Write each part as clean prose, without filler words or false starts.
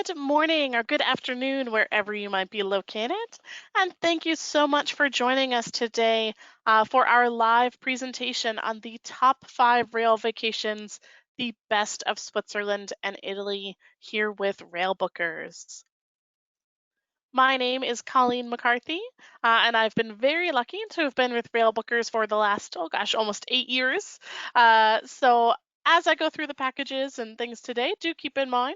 Good morning or good afternoon, wherever you might be located. And thank you so much for joining us today for our live presentation on the top 5 rail vacations, the best of Switzerland and Italy, here with Railbookers. My name is Colleen McCarthy, and I've been very lucky to have been with Railbookers for the last, oh gosh, almost 8 years. So as I go through the packages and things today, do keep in mind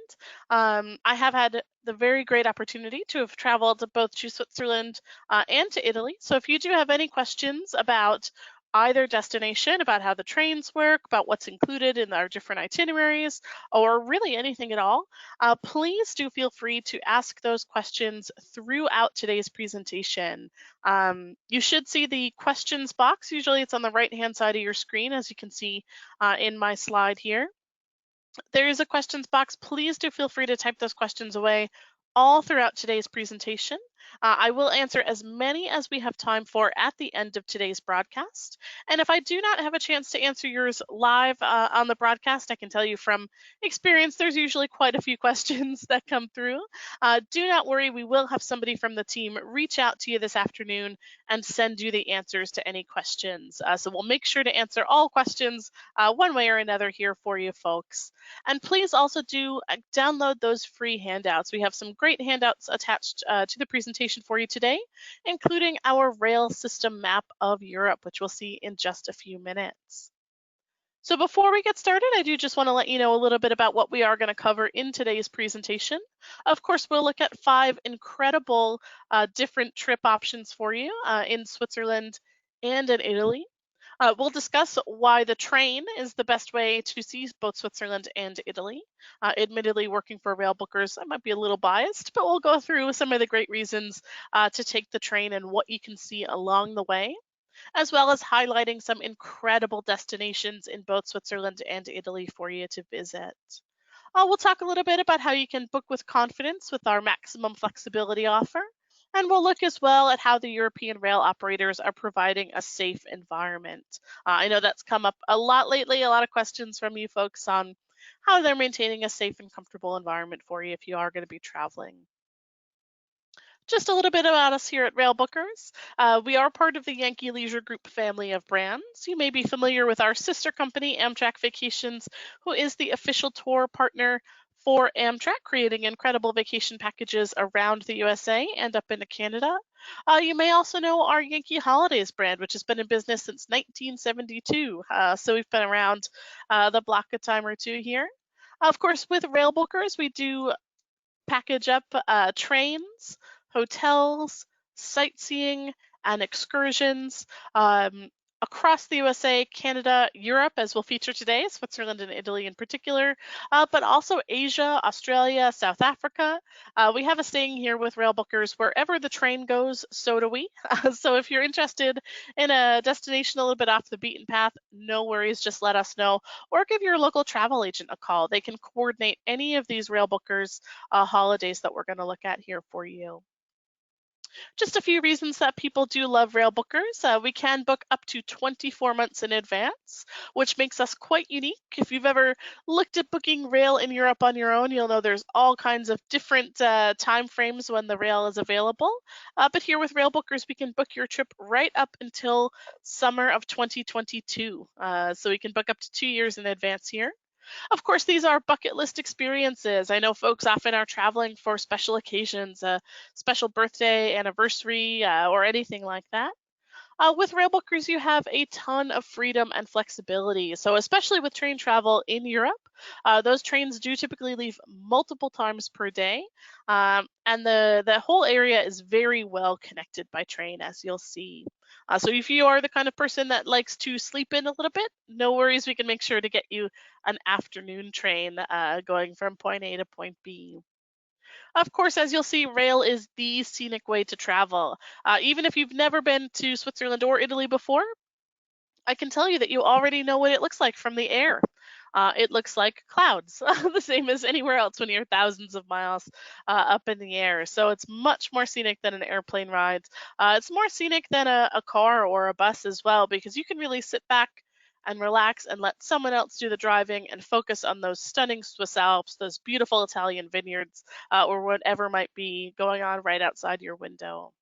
I have had the very great opportunity to have traveled both to Switzerland and to Italy. So if you do have any questions about either destination, about how the trains work, about what's included in our different itineraries, or really anything at all, please do feel free to ask those questions throughout today's presentation. You should see the questions box. Usually it's on the right-hand side of your screen, as you can see in my slide here. There is a questions box. Please do feel free to type those questions away all throughout today's presentation. I will answer as many as we have time for at the end of today's broadcast. And if I do not have a chance to answer yours live on the broadcast, I can tell you from experience, there's usually quite a few questions that come through. Do not worry, we will have somebody from the team reach out to you this afternoon and send you the answers to any questions. So we'll make sure to answer all questions one way or another here for you folks. And please also do download those free handouts. We have some great handouts attached to the presentation for you today, including our rail system map of Europe, which we'll see in just a few minutes. So before we get started, I do just want to let you know a little bit about what we are going to cover in today's presentation. Of course, we'll look at 5 incredible different trip options for you in Switzerland and in Italy. We'll discuss why the train is the best way to see both Switzerland and Italy. Admittedly, working for Railbookers, I might be a little biased, but we'll go through some of the great reasons to take the train and what you can see along the way, as well as highlighting some incredible destinations in both Switzerland and Italy for you to visit. We'll talk a little bit about how you can book with confidence with our maximum flexibility offer. And we'll look as well at how the European rail operators are providing a safe environment. I know that's come up a lot lately, a lot of questions from you folks on how they're maintaining a safe and comfortable environment for you if you are going to be traveling. Just a little bit about us here at Railbookers. We are part of the Yankee Leisure Group family of brands. You may be familiar with our sister company, Amtrak Vacations, who is the official tour partner for Amtrak, creating incredible vacation packages around the USA and up into Canada. You may also know our Yankee Holidays brand, which has been in business since 1972. So we've been around the block a time or two here. Of course, with Railbookers, we do package up trains, hotels, sightseeing, and excursions across the USA, Canada, Europe, as we'll feature today, Switzerland and Italy in particular, but also Asia, Australia, South Africa. We have a saying here with Railbookers, wherever the train goes, so do we. So if you're interested in a destination a little bit off the beaten path, no worries, just let us know, or give your local travel agent a call. They can coordinate any of these Railbookers holidays that we're going to look at here for you. Just a few reasons that people do love Railbookers. We can book up to 24 months in advance, which makes us quite unique. If you've ever looked at booking rail in Europe on your own, you'll know there's all kinds of different time frames when the rail is available. But here with Railbookers, we can book your trip right up until summer of 2022. So we can book up to 2 years in advance here. Of course, these are bucket list experiences. I know folks often are traveling for special occasions, a special birthday, anniversary, or anything like that. With Railbookers, you have a ton of freedom and flexibility. So especially with train travel in Europe, those trains do typically leave multiple times per day. And the whole area is very well connected by train, as you'll see. So if you are the kind of person that likes to sleep in a little bit, no worries, we can make sure to get you an afternoon train going from point A to point B. Of course, as you'll see, rail is the scenic way to travel. Even if you've never been to Switzerland or Italy before, I can tell you that you already know what it looks like from the air. It looks like clouds, the same as anywhere else when you're thousands of miles up in the air. So it's much more scenic than an airplane ride. It's more scenic than a car or a bus as well, because you can really sit back and relax and let someone else do the driving and focus on those stunning Swiss Alps, those beautiful Italian vineyards, or whatever might be going on right outside your window.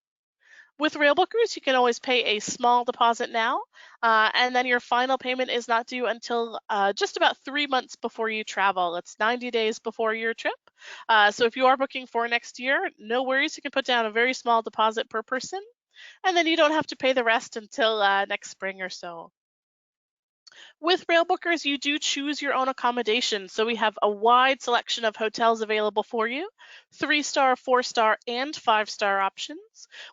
With Railbookers, you can always pay a small deposit now, and then your final payment is not due until just about 3 months before you travel. It's 90 days before your trip. So if you are booking for next year, no worries. You can put down a very small deposit per person, and then you don't have to pay the rest until next spring or so. With Railbookers, you do choose your own accommodation. So we have a wide selection of hotels available for you, 3-star, 4-star, and 5-star options.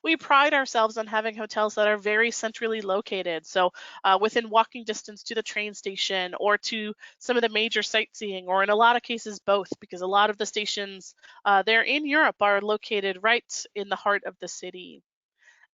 We pride ourselves on having hotels that are very centrally located. So within walking distance to the train station or to some of the major sightseeing, or in a lot of cases, both, because a lot of the stations there in Europe are located right in the heart of the city.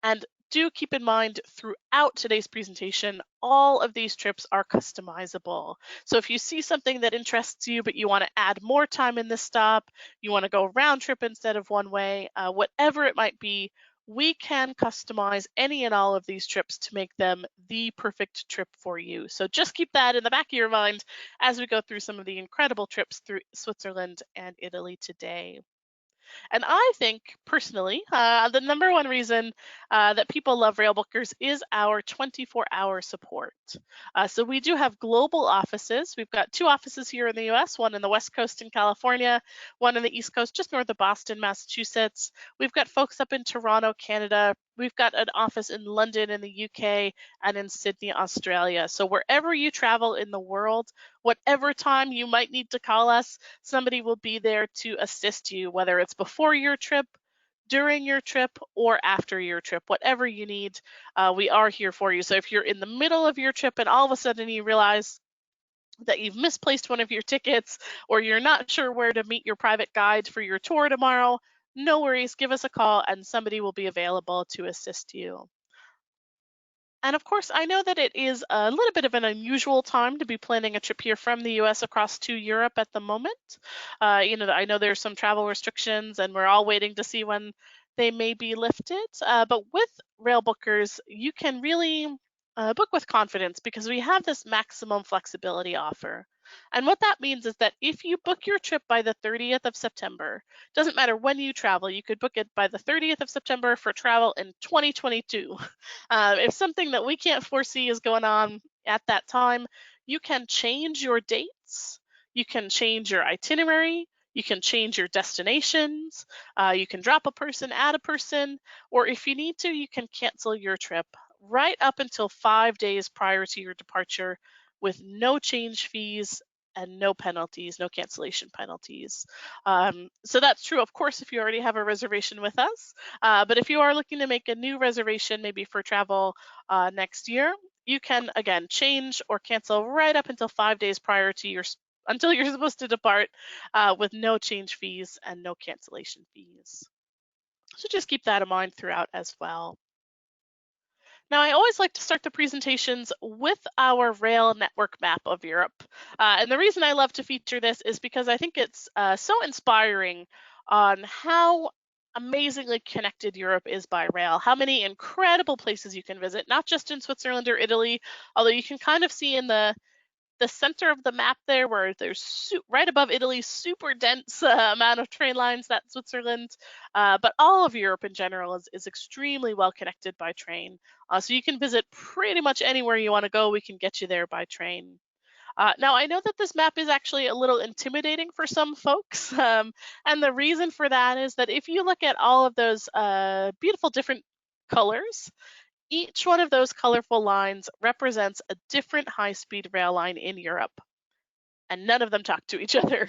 And do keep in mind throughout today's presentation, all of these trips are customizable. So if you see something that interests you, but you want to add more time in this stop, you want to go round trip instead of one way, whatever it might be, we can customize any and all of these trips to make them the perfect trip for you. So just keep that in the back of your mind as we go through some of the incredible trips through Switzerland and Italy today. And I think personally, the number one reason that people love Railbookers is our 24-hour support. So we do have global offices. We've got 2 offices here in the US, one in the West Coast in California, one on the East Coast just north of Boston, Massachusetts. We've got folks up in Toronto, Canada. We've got an office in London in the UK and in Sydney, Australia. So wherever you travel in the world, whatever time you might need to call us, somebody will be there to assist you, whether it's before your trip, during your trip, or after your trip. Whatever you need, we are here for you. So if you're in the middle of your trip and all of a sudden you realize that you've misplaced one of your tickets, or you're not sure where to meet your private guide for your tour tomorrow, no worries, give us a call and somebody will be available to assist you. And of course, I know that it is a little bit of an unusual time to be planning a trip here from the US across to Europe at the moment. I know there's some travel restrictions and we're all waiting to see when they may be lifted. But with Railbookers, you can really book with confidence because we have this maximum flexibility offer. And what that means is that if you book your trip by the 30th of September, doesn't matter when you travel, you could book it by the 30th of September for travel in 2022. If something that we can't foresee is going on at that time, you can change your dates, you can change your itinerary, you can change your destinations, you can drop a person, add a person, or if you need to, you can cancel your trip right up until 5 days prior to your departure with no change fees and no penalties, no cancellation penalties. So that's true, of course, if you already have a reservation with us. But if you are looking to make a new reservation, maybe for travel next year, you can again change or cancel right up until 5 days prior to until you're supposed to depart, with no change fees and no cancellation fees. So just keep that in mind throughout as well. Now, I always like to start the presentations with our rail network map of Europe. And the reason I love to feature this is because I think it's so inspiring on how amazingly connected Europe is by rail, how many incredible places you can visit, not just in Switzerland or Italy, although you can kind of see in the center of the map there where there's right above Italy, super dense amount of train lines, that's Switzerland. But all of Europe in general is extremely well connected by train. So you can visit pretty much anywhere you want to go. We can get you there by train. Now, I know that this map is actually a little intimidating for some folks. And the reason for that is that if you look at all of those beautiful different colors, each one of those colorful lines represents a different high-speed rail line in Europe, and none of them talk to each other.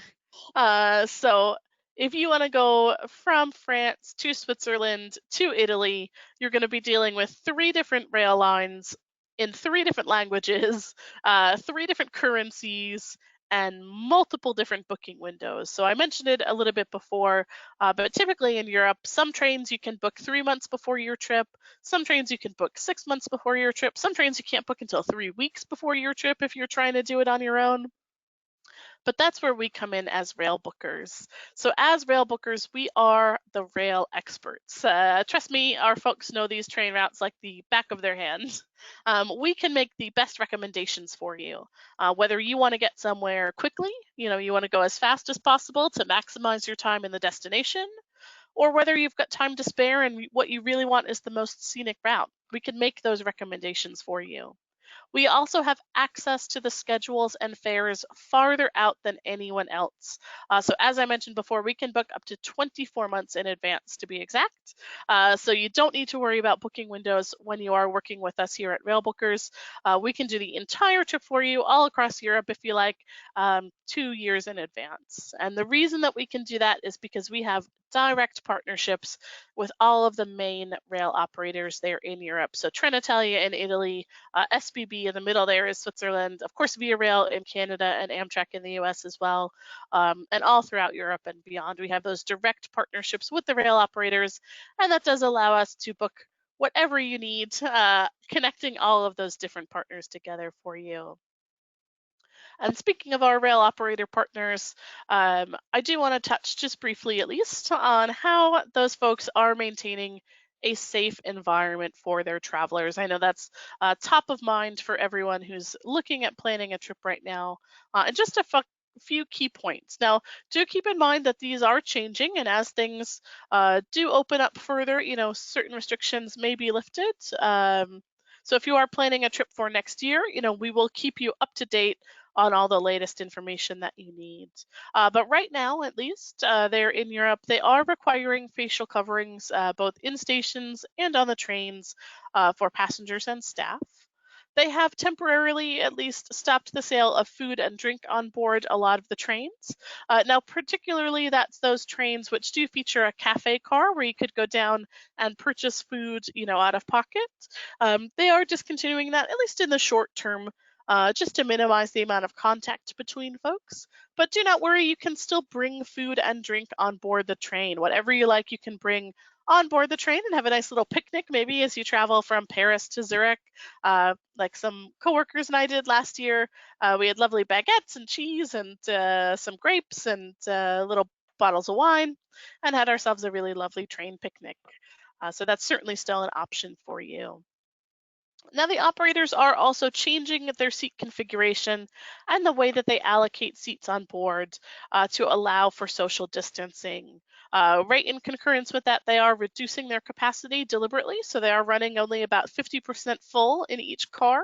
So if you want to go from France to Switzerland to Italy, you're going to be dealing with 3 different rail lines in 3 different languages, 3 different currencies, and multiple different booking windows. So I mentioned it a little bit before, but typically in Europe, some trains you can book 3 months before your trip, some trains you can book 6 months before your trip, some trains you can't book until 3 weeks before your trip if you're trying to do it on your own. But that's where we come in as rail bookers. So as rail bookers, we are the rail experts. Trust me, our folks know these train routes like the back of their hand. We can make the best recommendations for you. Whether you want to get somewhere quickly, you want to go as fast as possible to maximize your time in the destination, or whether you've got time to spare and what you really want is the most scenic route, we can make those recommendations for you. We also have access to the schedules and fares farther out than anyone else. So as I mentioned before, we can book up to 24 months in advance to be exact. So you don't need to worry about booking windows when you are working with us here at Railbookers. We can do the entire trip for you all across Europe if you like, 2 years in advance. And the reason that we can do that is because we have direct partnerships with all of the main rail operators there in Europe. So Trenitalia in Italy, SBB in the middle there is Switzerland, of course Via Rail in Canada, and Amtrak in the US as well, and all throughout Europe and beyond. We have those direct partnerships with the rail operators, and that does allow us to book whatever you need, connecting all of those different partners together for you. And speaking of our rail operator partners, I do want to touch just briefly, at least, on how those folks are maintaining a safe environment for their travelers. I know that's top of mind for everyone who's looking at planning a trip right now. And just a few key points. Now, do keep in mind that these are changing, and as things do open up further, certain restrictions may be lifted. So if you are planning a trip for next year, we will keep you up to date on all the latest information that you need. But right now, at least, they're in Europe. They are requiring facial coverings both in stations and on the trains for passengers and staff. They have temporarily at least stopped the sale of food and drink on board a lot of the trains. Now, particularly that's those trains which do feature a cafe car where you could go down and purchase food, out of pocket. They are discontinuing that, at least in the short term, just to minimize the amount of contact between folks. But do not worry, you can still bring food and drink on board the train. Whatever you like, you can bring on board the train and have a nice little picnic maybe as you travel from Paris to Zurich, like some coworkers and I did last year. We had lovely baguettes and cheese and some grapes and little bottles of wine, and had ourselves a really lovely train picnic. So that's certainly still an option for you. Now, the operators are also changing their seat configuration and the way that they allocate seats on board to allow for social distancing. Right in concurrence with that, they are reducing their capacity deliberately, so they are running only about 50% full in each car.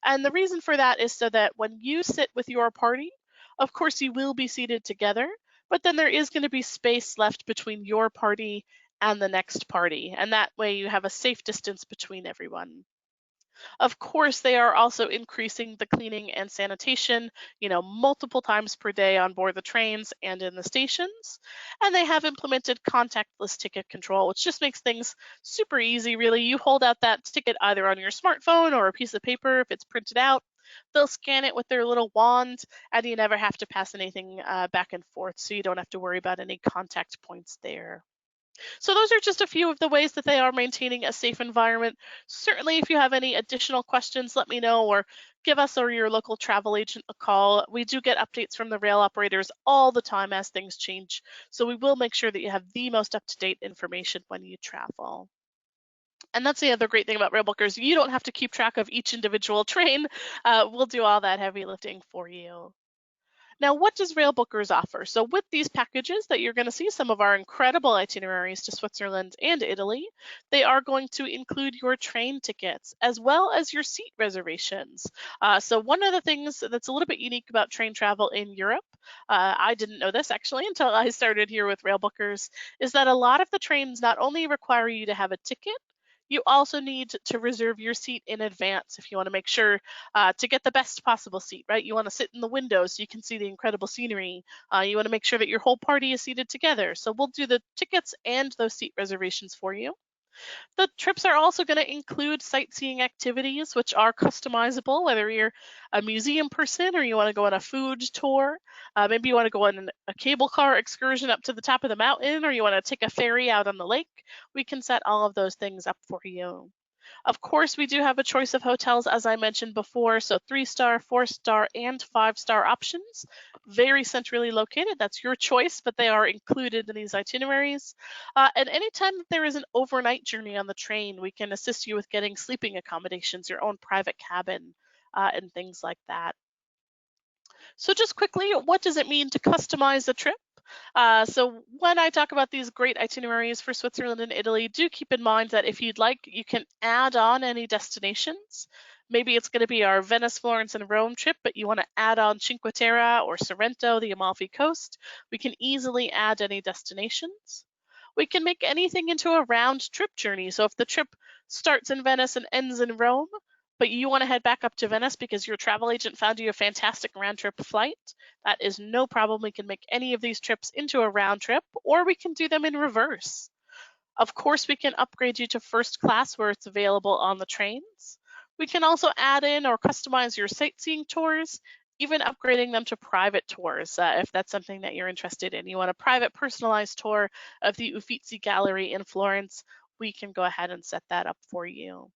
And the reason for that is so that when you sit with your party, of course, you will be seated together, but then there is going to be space left between your party and the next party. And that way you have a safe distance between everyone. Of course, they are also increasing the cleaning and sanitation, multiple times per day on board the trains and in the stations. And they have implemented contactless ticket control, which just makes things super easy, really. You hold out that ticket either on your smartphone or a piece of paper if it's printed out. They'll scan it with their little wand, and you never have to pass anything back and forth, so you don't have to worry about any contact points there. So those are just a few of the ways that they are maintaining a safe environment. Certainly, if you have any additional questions, let me know, or give us or your local travel agent a call. We do get updates from the rail operators all the time as things change. So we will make sure that you have the most up-to-date information when you travel. And that's the other great thing about Railbookers. You don't have to keep track of each individual train. We'll do all that heavy lifting for you. Now, what does Railbookers offer? So with these packages that you're going to see, some of our incredible itineraries to Switzerland and Italy, they are going to include your train tickets as well as your seat reservations. So one of the things that's a little bit unique about train travel in Europe, I didn't know this actually until I started here with Railbookers, is that a lot of the trains not only require you to have a ticket, you also need to reserve your seat in advance if you want to make sure to get the best possible seat, right? You want to sit in the window so you can see the incredible scenery. You want to make sure that your whole party is seated together. So we'll do the tickets and those seat reservations for you. The trips are also going to include sightseeing activities, which are customizable, whether you're a museum person or you want to go on a food tour. Maybe you want to go on a cable car excursion up to the top of the mountain, or you want to take a ferry out on the lake. We can set all of those things up for you. Of course, we do have a choice of hotels, as I mentioned before, so 3-star, 4-star, and 5-star options. Very centrally located. That's your choice, but they are included in these itineraries. And anytime that there is an overnight journey on the train, we can assist you with getting sleeping accommodations, your own private cabin, and things like that. So just quickly, what does it mean to customize a trip? So when I talk about these great itineraries for Switzerland and Italy, do keep in mind that if you'd like, you can add on any destinations. Maybe it's going to be our Venice, Florence, and Rome trip, but you want to add on Cinque Terre or Sorrento, the Amalfi Coast. We can easily add any destinations. We can make anything into a round trip journey. So if the trip starts in Venice and ends in Rome, but you want to head back up to Venice because your travel agent found you a fantastic round trip flight, that is no problem. We can make any of these trips into a round trip, or we can do them in reverse. Of course, we can upgrade you to first class where it's available on the trains. We can also add in or customize your sightseeing tours, even upgrading them to private tours if that's something that you're interested in. You want a private personalized tour of the Uffizi Gallery in Florence, we can go ahead and set that up for you.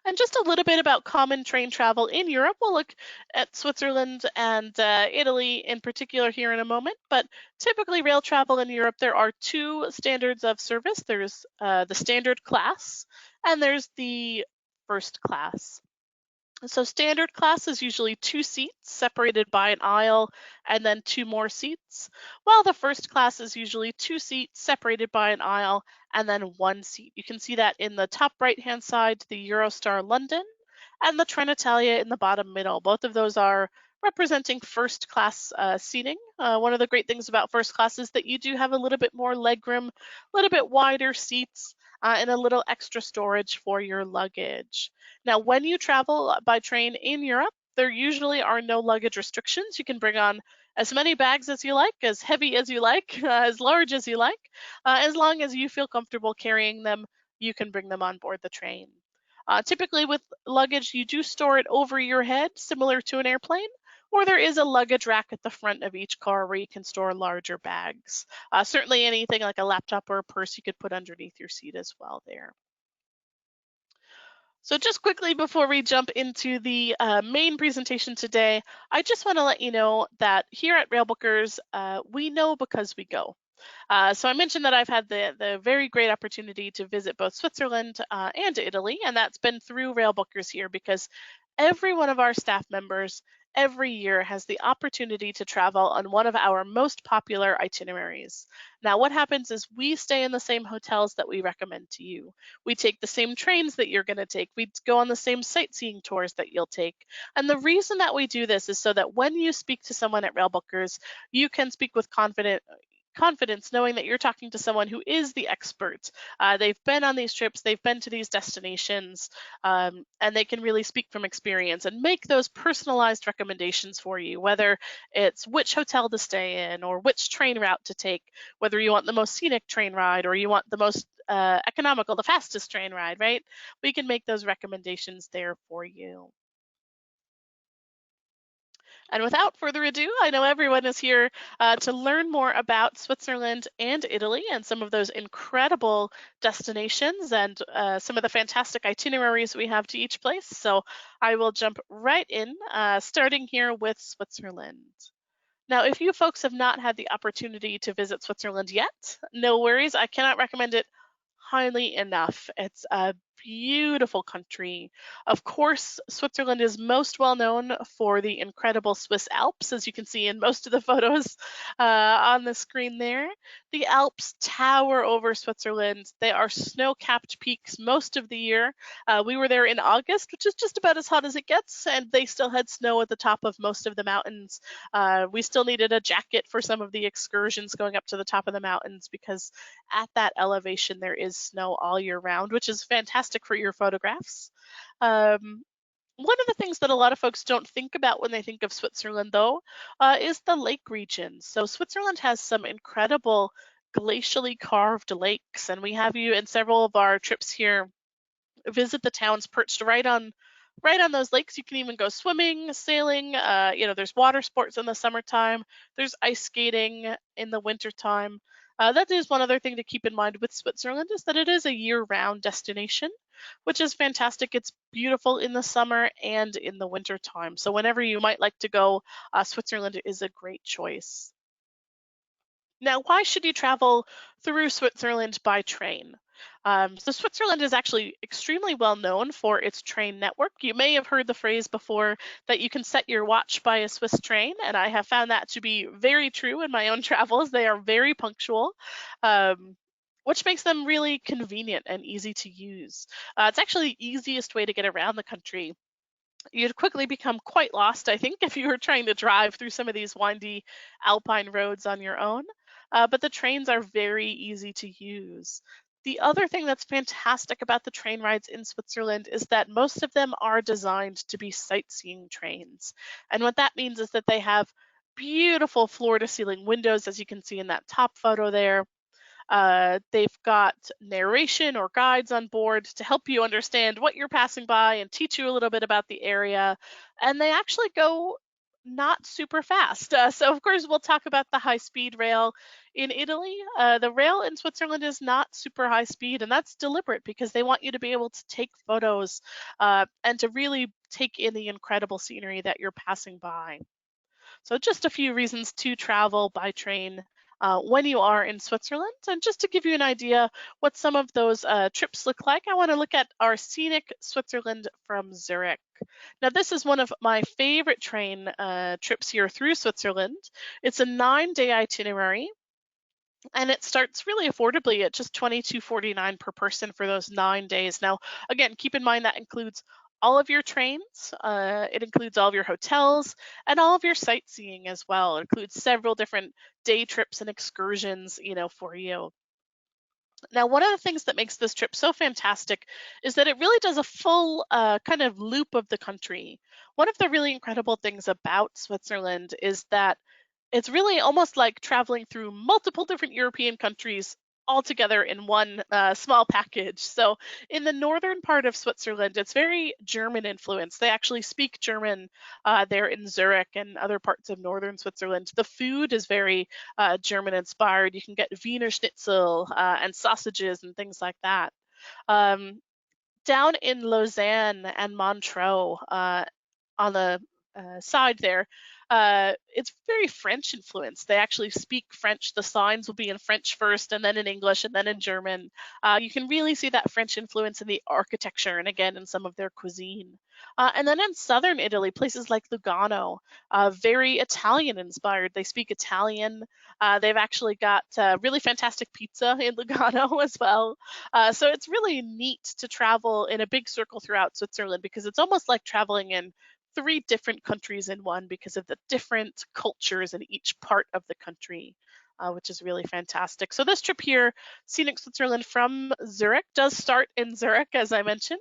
And just a little bit about common train travel in Europe. We'll look at Switzerland and Italy in particular here in a moment. But typically, rail travel in Europe, there are two standards of service. There's the standard class, and there's the first class. So standard class is usually 2 seats separated by an aisle and then 2 more seats, while the first class is usually 2 seats separated by an aisle and then 1 seat. You can see that in the top right-hand side, the Eurostar London, and the Trenitalia in the bottom middle. Both of those are representing first class seating. One of the great things about first class is that you do have a little bit more legroom, a little bit wider seats, and a little extra storage for your luggage. Now, when you travel by train in Europe, there usually are no luggage restrictions. You can bring on as many bags as you like, as heavy as you like, as large as you like. As long as you feel comfortable carrying them, you can bring them on board the train. Typically, with luggage, you do store it over your head, similar to an airplane, or there is a luggage rack at the front of each car where you can store larger bags. Certainly, anything like a laptop or a purse you could put underneath your seat as well there. So just quickly before we jump into the main presentation today, I just want to let you know that here at Railbookers, we know because we go. So I mentioned that I've had the very great opportunity to visit both Switzerland and Italy, and that's been through Railbookers here because every one of our staff members every year has the opportunity to travel on one of our most popular itineraries. Now, what happens is we stay in the same hotels that we recommend to you. We take the same trains that you're going to take. We go on the same sightseeing tours that you'll take. And the reason that we do this is so that when you speak to someone at Railbookers, you can speak with confidence knowing that you're talking to someone who is the expert. They've been on these trips, they've been to these destinations, and they can really speak from experience and make those personalized recommendations for you, whether it's which hotel to stay in or which train route to take, whether you want the most scenic train ride or you want the most economical, the fastest train ride, right? We can make those recommendations there for you. And without further ado, I know everyone is here to learn more about Switzerland and Italy and some of those incredible destinations and some of the fantastic itineraries we have to each place. So I will jump right in, starting here with Switzerland. Now, if you folks have not had the opportunity to visit Switzerland yet, no worries. I cannot recommend it highly enough. It's a beautiful country. Of course, Switzerland is most well known for the incredible Swiss Alps, as you can see in most of the photos on the screen there. The Alps tower over Switzerland. They are snow-capped peaks most of the year. We were there in August, which is just about as hot as it gets, and they still had snow at the top of most of the mountains. We still needed a jacket for some of the excursions going up to the top of the mountains because at that elevation there is snow all year round, which is fantastic for your photographs. One of the things that a lot of folks don't think about when they think of Switzerland, though, is the lake region. So Switzerland has some incredible glacially carved lakes, and we have you in several of our trips here visit the towns perched right on those lakes. You can even go swimming, sailing. There's water sports in the summertime. There's ice skating in the wintertime. That is one other thing to keep in mind with Switzerland is that it is a year-round destination, which is fantastic. It's beautiful in the summer and in the winter time. So whenever you might like to go, Switzerland is a great choice. Now, why should you travel through Switzerland by train? So, Switzerland is actually extremely well known for its train network. You may have heard the phrase before that you can set your watch by a Swiss train, and I have found that to be very true in my own travels. They are very punctual. Which makes them really convenient and easy to use. It's actually the easiest way to get around the country. You'd quickly become quite lost, I think, if you were trying to drive through some of these windy alpine roads on your own. But the trains are very easy to use. The other thing that's fantastic about the train rides in Switzerland is that most of them are designed to be sightseeing trains. And what that means is that they have beautiful floor to ceiling windows, as you can see in that top photo there. They've got narration or guides on board to help you understand what you're passing by and teach you a little bit about the area. And they actually go not super fast. So, of course, we'll talk about the high speed rail in Italy. The rail in Switzerland is not super high speed, and that's deliberate because they want you to be able to take photos and to really take in the incredible scenery that you're passing by. So, just a few reasons to travel by train when you are in Switzerland. And just to give you an idea what some of those trips look like, I want to look at our Scenic Switzerland from Zurich. Now, this is one of my favorite train trips here through Switzerland. It's a 9-day itinerary. And it starts really affordably at just 22.49 per person for those 9 days. Now, again, keep in mind that includes all of your trains, it includes all of your hotels, and all of your sightseeing as well. It includes several different day trips and excursions, for you. Now, one of the things that makes this trip so fantastic is that it really does a full kind of loop of the country. One of the really incredible things about Switzerland is that it's really almost like traveling through multiple different European countries all together in one small package. So, in the northern part of Switzerland, it's very German influenced. They actually speak German there in Zurich and other parts of northern Switzerland. The food is very German inspired. You can get Wiener Schnitzel and sausages and things like that. Um, Down in Lausanne and Montreux, on the side there, it's very French influenced. They actually speak French. The signs will be in French first, and then in English, and then in German. You can really see that French influence in the architecture, and again in some of their cuisine. And then in southern Italy, places like Lugano, very Italian inspired. They speak Italian. They've actually got really fantastic pizza in Lugano as well. So it's really neat to travel in a big circle throughout Switzerland because it's almost like traveling in three different countries in one because of the different cultures in each part of the country, which is really fantastic. So this trip here, Scenic Switzerland from Zurich, does start in Zurich, as I mentioned.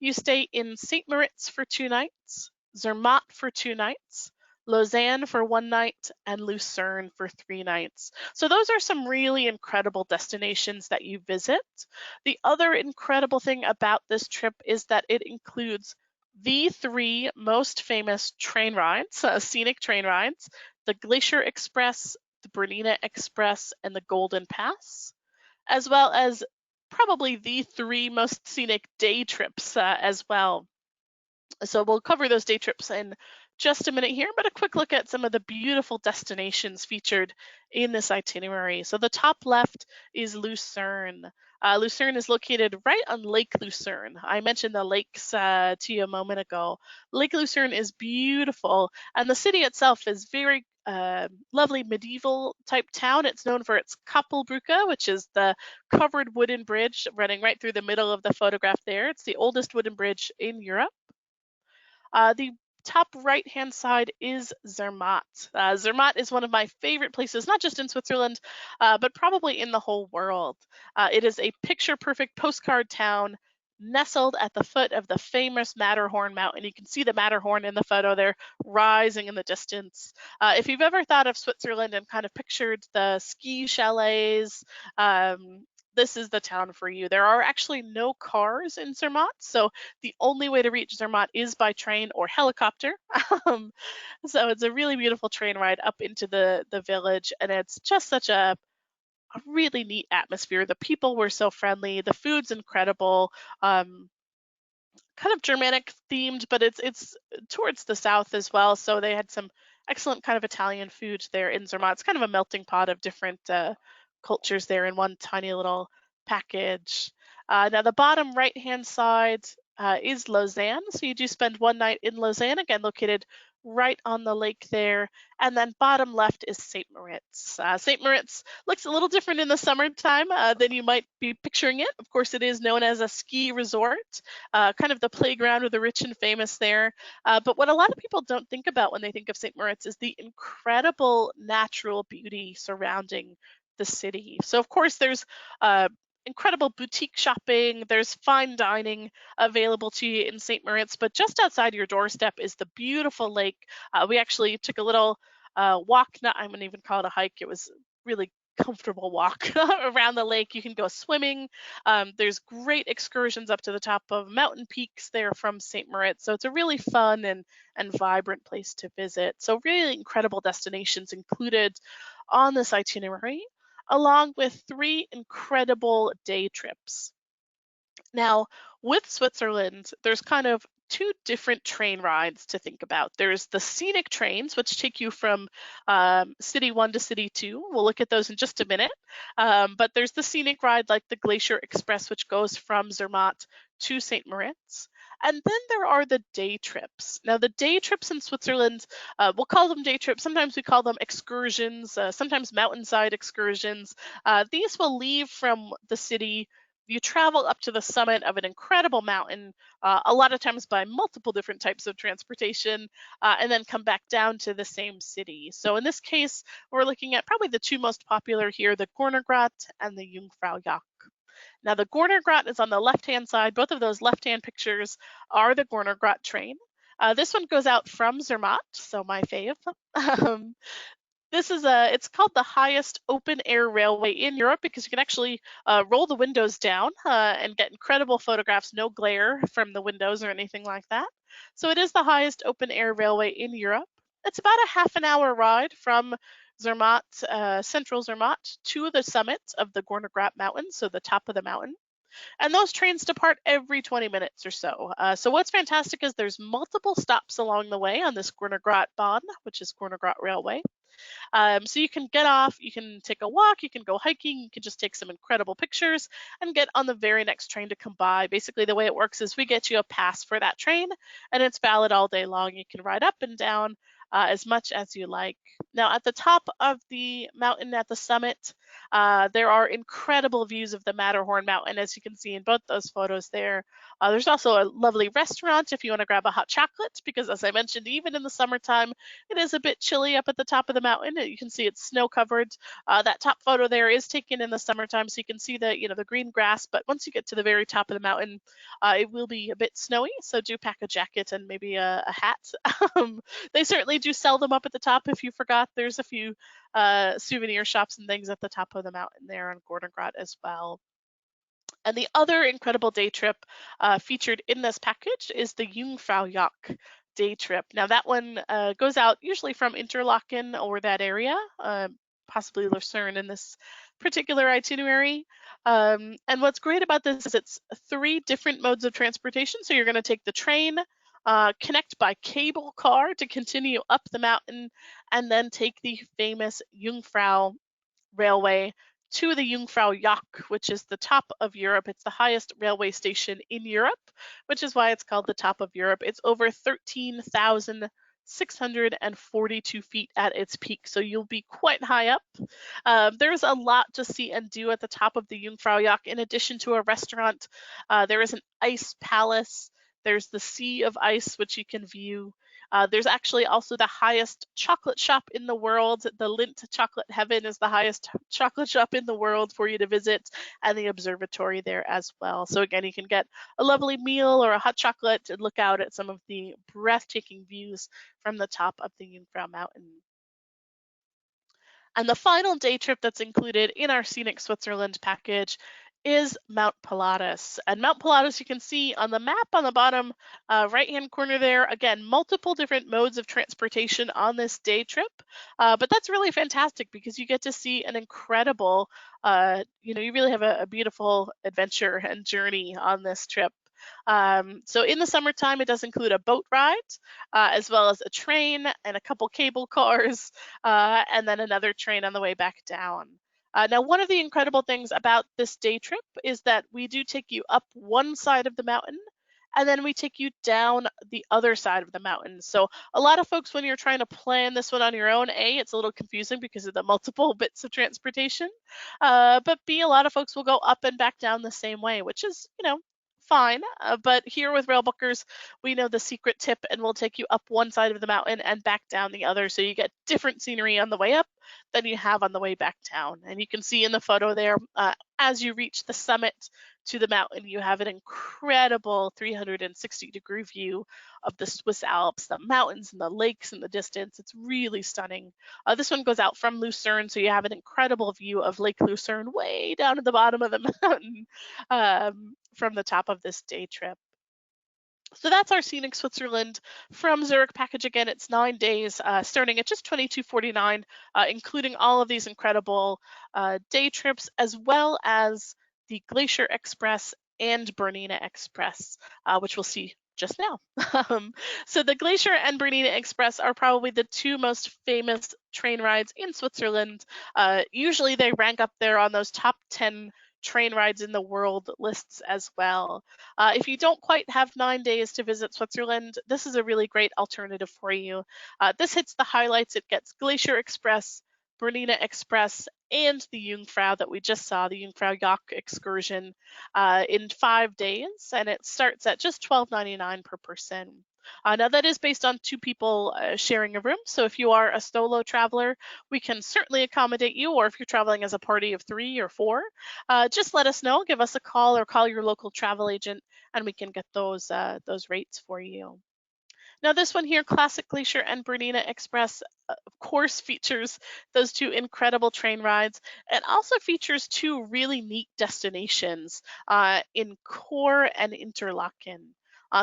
You stay in St. Moritz for 2 nights, Zermatt for 2 nights, Lausanne for 1 night, and Lucerne for 3 nights. So those are some really incredible destinations that you visit. The other incredible thing about this trip is that it includes the three most famous train rides, scenic train rides, the Glacier Express, the Bernina Express, and the Golden Pass, as well as probably the three most scenic day trips as well. So we'll cover those day trips in just a minute here, but a quick look at some of the beautiful destinations featured in this itinerary. So the top left is Lucerne. Lucerne is located right on Lake Lucerne. I mentioned the lakes to you a moment ago. Lake Lucerne is beautiful, and the city itself is very lovely medieval type town. It's known for its Kappelbrücke, which is the covered wooden bridge running right through the middle of the photograph there. It's the oldest wooden bridge in Europe. The top right-hand side is Zermatt. Zermatt is one of my favorite places, not just in Switzerland, but probably in the whole world. It is a picture-perfect postcard town nestled at the foot of the famous Matterhorn mountain. You can see the Matterhorn in the photo there rising in the distance. If you've ever thought of Switzerland and kind of pictured the ski chalets, this is the town for you. There are actually no cars in Zermatt, so the only way to reach Zermatt is by train or helicopter. Um, so it's a really beautiful train ride up into the village, and it's just such a a really neat atmosphere. The people were so friendly. The food's incredible. Um, Kind of Germanic themed, but it's towards the south as well. So they had some excellent kind of Italian food there in Zermatt. It's kind of a melting pot of different cultures there in one tiny little package. Now the bottom right hand side is Lausanne, so you do spend one night in Lausanne, again located right on the lake there. And then bottom left is St. Moritz. St. Moritz looks a little different in the summertime than you might be picturing it. Of course, it is known as a ski resort, kind of the playground of the rich and famous there. But what a lot of people don't think about when they think of St. Moritz is the incredible natural beauty surrounding the city. So, of course, there's incredible boutique shopping, there's fine dining available to you in St. Moritz, but just outside your doorstep is the beautiful lake. We actually took a little walk, not, I'm going to even call it a hike, it was really comfortable walk around the lake. You can go swimming. There's great excursions up to the top of mountain peaks there from St. Moritz. So it's a really fun and vibrant place to visit. So really incredible destinations included on this itinerary, along with 3 incredible day trips. Now, with Switzerland, there's kind of two different train rides to think about. There's the scenic trains, which take you from city one to city two. We'll look at those in just a minute. But there's the scenic ride, like the Glacier Express, which goes from Zermatt to St. Moritz. And then there are the day trips. Now, the day trips in Switzerland, we'll call them day trips. Sometimes we call them excursions, sometimes mountainside excursions. These will leave from the city. You travel up to the summit of an incredible mountain, a lot of times by multiple different types of transportation, and then come back down to the same city. So in this case, we're looking at probably the two most popular here, the Gornergrat and the Jungfraujoch. Now the Gornergrat is on the left-hand side. Both of those left-hand pictures are the Gornergrat train. This one goes out from Zermatt, so my fave. Um, it's called the highest open air railway in Europe because you can actually roll the windows down and get incredible photographs, no glare from the windows or anything like that. So it is the highest open air railway in Europe. It's about a half an hour ride from Zermatt, central Zermatt, to the summit of the Gornergrat Mountains, so the top of the mountain. And those trains depart every 20 minutes or so. So what's fantastic is there's multiple stops along the way on this Gornergrat Bahn, which is Gornergrat Railway. So you can get off, you can take a walk, you can go hiking, you can just take some incredible pictures and get on the very next train to come by. Basically, the way it works is we get you a pass for that train and it's valid all day long. You can ride up and down as much as you like. Now, at the top of the mountain at the summit, there are incredible views of the Matterhorn Mountain, as you can see in both those photos there. There's also a lovely restaurant if you want to grab a hot chocolate, because as I mentioned, even in the summertime, it is a bit chilly up at the top of the mountain. You can see it's snow covered. That top photo there is taken in the summertime, so you can see the green grass. But once you get to the very top of the mountain, it will be a bit snowy. So do pack a jacket and maybe a hat. They certainly do sell them up at the top. If you forgot, there's a few souvenir shops and things at the top of the mountain there on Gornergrat as well. And the other incredible day trip featured in this package is the Jungfraujoch day trip. Now that one goes out usually from Interlaken or that area, possibly Lucerne in this particular itinerary. And what's great about this is it's 3 different modes of transportation. So you're going to take the train, connect by cable car to continue up the mountain, and then take the famous Jungfrau railway to the Jungfraujoch, which is the top of Europe. It's the highest railway station in Europe, which is why it's called the top of Europe. It's over 13,642 feet at its peak, so you'll be quite high up. There's a lot to see and do at the top of the Jungfraujoch. In addition to a restaurant, there is an ice palace. There's the Sea of Ice, which you can view. There's actually also the highest chocolate shop in the world. The Lindt Chocolate Heaven is the highest chocolate shop in the world for you to visit, and the observatory there as well. So again, you can get a lovely meal or a hot chocolate and look out at some of the breathtaking views from the top of the Jungfrau Mountain. And the final day trip that's included in our Scenic Switzerland package is Mount Pilatus. And Mount Pilatus, you can see on the map on the bottom right-hand corner there, again, multiple different modes of transportation on this day trip. But that's really fantastic because you get to see an incredible, you really have a beautiful adventure and journey on this trip. So in the summertime, it does include a boat ride, as well as a train and a couple cable cars, and then another train on the way back down. Now, one of the incredible things about this day trip is that we do take you up one side of the mountain and then we take you down the other side of the mountain. So, a lot of folks, when you're trying to plan this one on your own, A, it's a little confusing because of the multiple bits of transportation. But B, a lot of folks will go up and back down the same way, which is, fine. But here with Railbookers, we know the secret tip and we'll take you up one side of the mountain and back down the other. So you get different scenery on the way up than you have on the way back down. And you can see in the photo there, as you reach the summit to the mountain, you have an incredible 360-degree view of the Swiss Alps, the mountains and the lakes in the distance. It's really stunning. This one goes out from Lucerne, so you have an incredible view of Lake Lucerne way down at the bottom of the mountain from the top of this day trip. So that's our Scenic Switzerland from Zurich package. Again, it's 9 days, starting at just $22.49, including all of these incredible day trips, as well as the Glacier Express and Bernina Express, which we'll see just now. So the Glacier and Bernina Express are probably the two most famous train rides in Switzerland. Usually they rank up there on those top 10 train rides in the world lists as well. If you don't quite have 9 days to visit Switzerland, this is a really great alternative for you. This hits the highlights. It gets Glacier Express, Bernina Express, and the Jungfrau that we just saw, the Jungfraujoch excursion, in 5 days, and it starts at just $12.99 per person. Now that is based on two people sharing a room, so if you are a solo traveler, we can certainly accommodate you, or if you're traveling as a party of 3 or 4, just let us know, give us a call or call your local travel agent and we can get those rates for you. Now this one here, Classic Glacier and Bernina Express, of course features those two incredible train rides. It also features two really neat destinations in Core and Interlaken.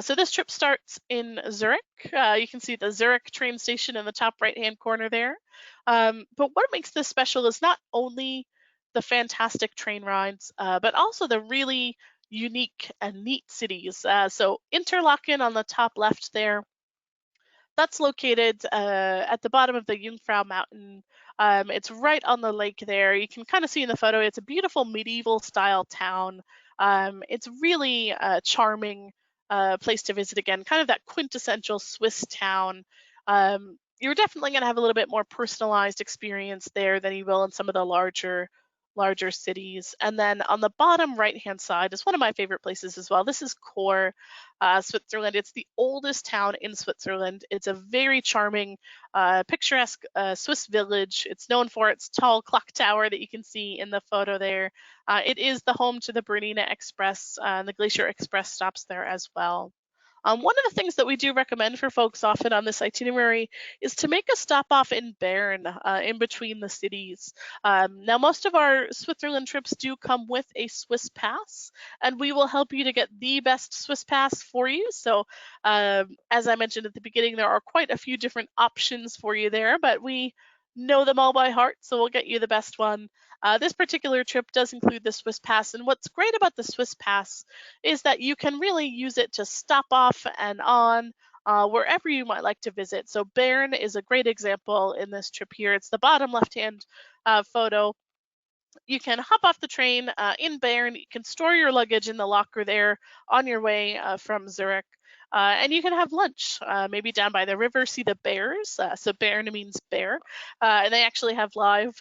So this trip starts in Zurich. You can see the Zurich train station in the top right-hand corner there. But what makes this special is not only the fantastic train rides, but also the really unique and neat cities. So Interlaken on the top left there, that's located at the bottom of the Jungfrau Mountain. It's right on the lake there. You can kind of see in the photo, it's a beautiful medieval style town. It's really a charming place to visit again, kind of that quintessential Swiss town. You're definitely going to have a little bit more personalized experience there than you will in some of the larger cities. And then on the bottom right hand side is one of my favorite places as well. This is Core, Switzerland. It's the oldest town in Switzerland. It's a very charming, picturesque Swiss village. It's known for its tall clock tower that you can see in the photo there. It is the home to the Bernina Express, and the Glacier Express stops there as well. One of the things that we do recommend for folks often on this itinerary is to make a stop off in Bern, in between the cities. Now, most of our Switzerland trips do come with a Swiss pass, and we will help you to get the best Swiss pass for you. So, as I mentioned at the beginning, there are quite a few different options for you there, but we know them all by heart, so we'll get you the best one. This particular trip does include the Swiss pass, and what's great about the Swiss pass is that you can really use it to stop off and on wherever you might like to visit. So Bern is a great example in this trip here. It's the bottom left-hand photo. You can hop off the train in Bern. You can store your luggage in the locker there on your way from Zurich. And you can have lunch, maybe down by the river, see the bears. So Bern means bear. And they actually have live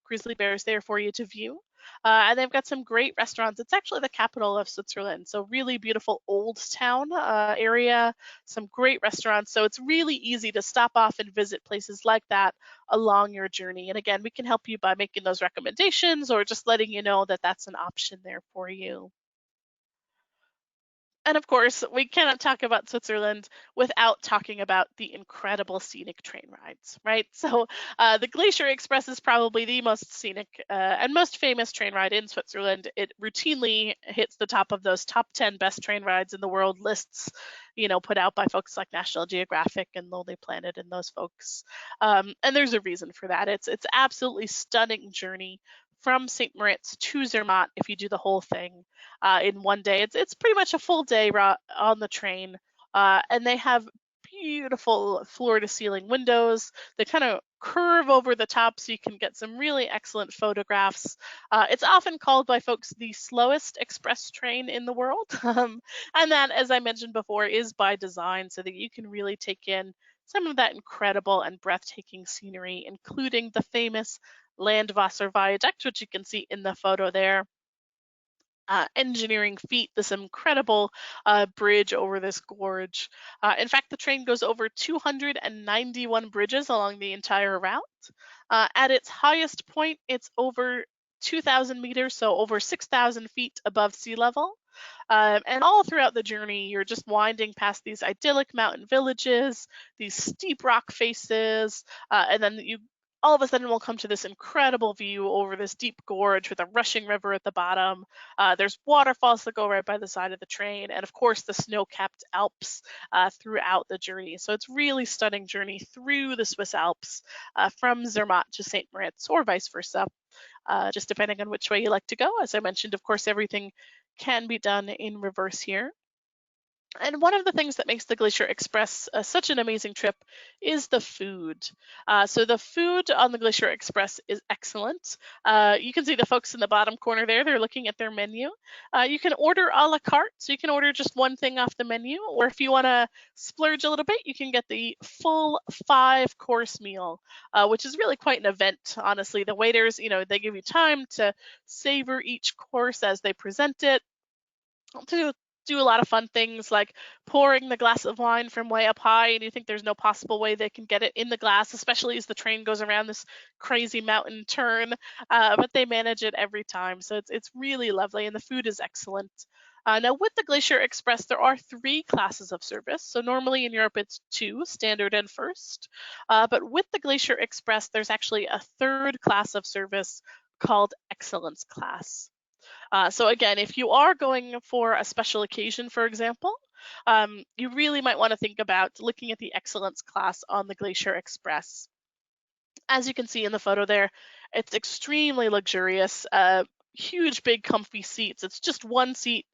grizzly bears there for you to view. And they've got some great restaurants. It's actually the capital of Switzerland. So really beautiful old town area, some great restaurants. So it's really easy to stop off and visit places like that along your journey. And again, we can help you by making those recommendations or just letting you know that that's an option there for you. And of course, we cannot talk about Switzerland without talking about the incredible scenic train rides, right? So, the Glacier Express is probably the most scenic and most famous train ride in Switzerland. It routinely hits the top of those top 10 best train rides in the world lists, put out by folks like National Geographic and Lonely Planet and those folks. And there's a reason for that. It's absolutely stunning journey from St. Moritz to Zermatt if you do the whole thing in one day. It's pretty much a full day on the train, and they have beautiful floor to ceiling windows. They kind of curve over the top so you can get some really excellent photographs. It's often called by folks the slowest express train in the world, and that, as I mentioned before, is by design so that you can really take in some of that incredible and breathtaking scenery, including the famous Landwasser Viaduct, which you can see in the photo there. Engineering feat, this incredible bridge over this gorge. In fact, the train goes over 291 bridges along the entire route. At its highest point, it's over 2,000 meters, so over 6,000 feet above sea level. And all throughout the journey, you're just winding past these idyllic mountain villages, these steep rock faces, and then you all of a sudden will come to this incredible view over this deep gorge with a rushing river at the bottom. There's waterfalls that go right by the side of the train, and of course the snow-capped Alps throughout the journey. So it's really stunning journey through the Swiss Alps from Zermatt to St. Moritz or vice versa, just depending on which way you like to go. As I mentioned, of course, everything can be done in reverse here. And one of the things that makes the Glacier Express such an amazing trip is the food. So the food on the Glacier Express is excellent. You can see the folks in the bottom corner there, they're looking at their menu. You can order a la carte, so you can order just one thing off the menu, or if you want to splurge a little bit, you can get the full 5-course meal, which is really quite an event, honestly. The waiters, they give you time to savor each course as they present it, to do a lot of fun things like pouring the glass of wine from way up high, and you think there's no possible way they can get it in the glass, especially as the train goes around this crazy mountain turn. But they manage it every time, so it's really lovely, and the food is excellent. Now, with the Glacier Express, there are 3 classes of service. So normally in Europe, it's 2, standard and first. But with the Glacier Express, there's actually a 3rd class of service called Excellence Class. So again, if you are going for a special occasion, for example, you really might want to think about looking at the excellence class on the Glacier Express. As you can see in the photo there, it's extremely luxurious, huge, big, comfy seats. It's just one seat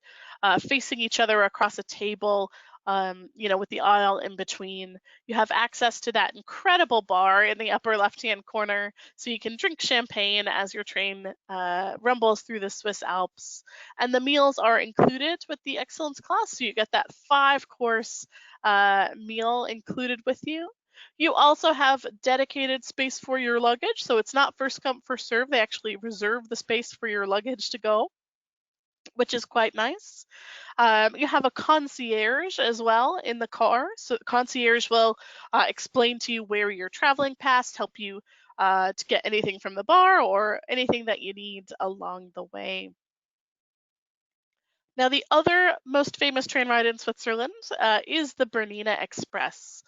facing each other across a table, with the aisle in between. You have access to that incredible bar in the upper left-hand corner, so you can drink champagne as your train rumbles through the Swiss Alps. And the meals are included with the Excellence class, so you get that 5-course meal included with you. You also have dedicated space for your luggage, so it's not first come, first serve. They actually reserve the space for your luggage to go, which is quite nice. You have a concierge as well in the car. So the concierge will explain to you where you're traveling past, help you to get anything from the bar or anything that you need along the way. Now, the other most famous train ride in Switzerland is the Bernina Express.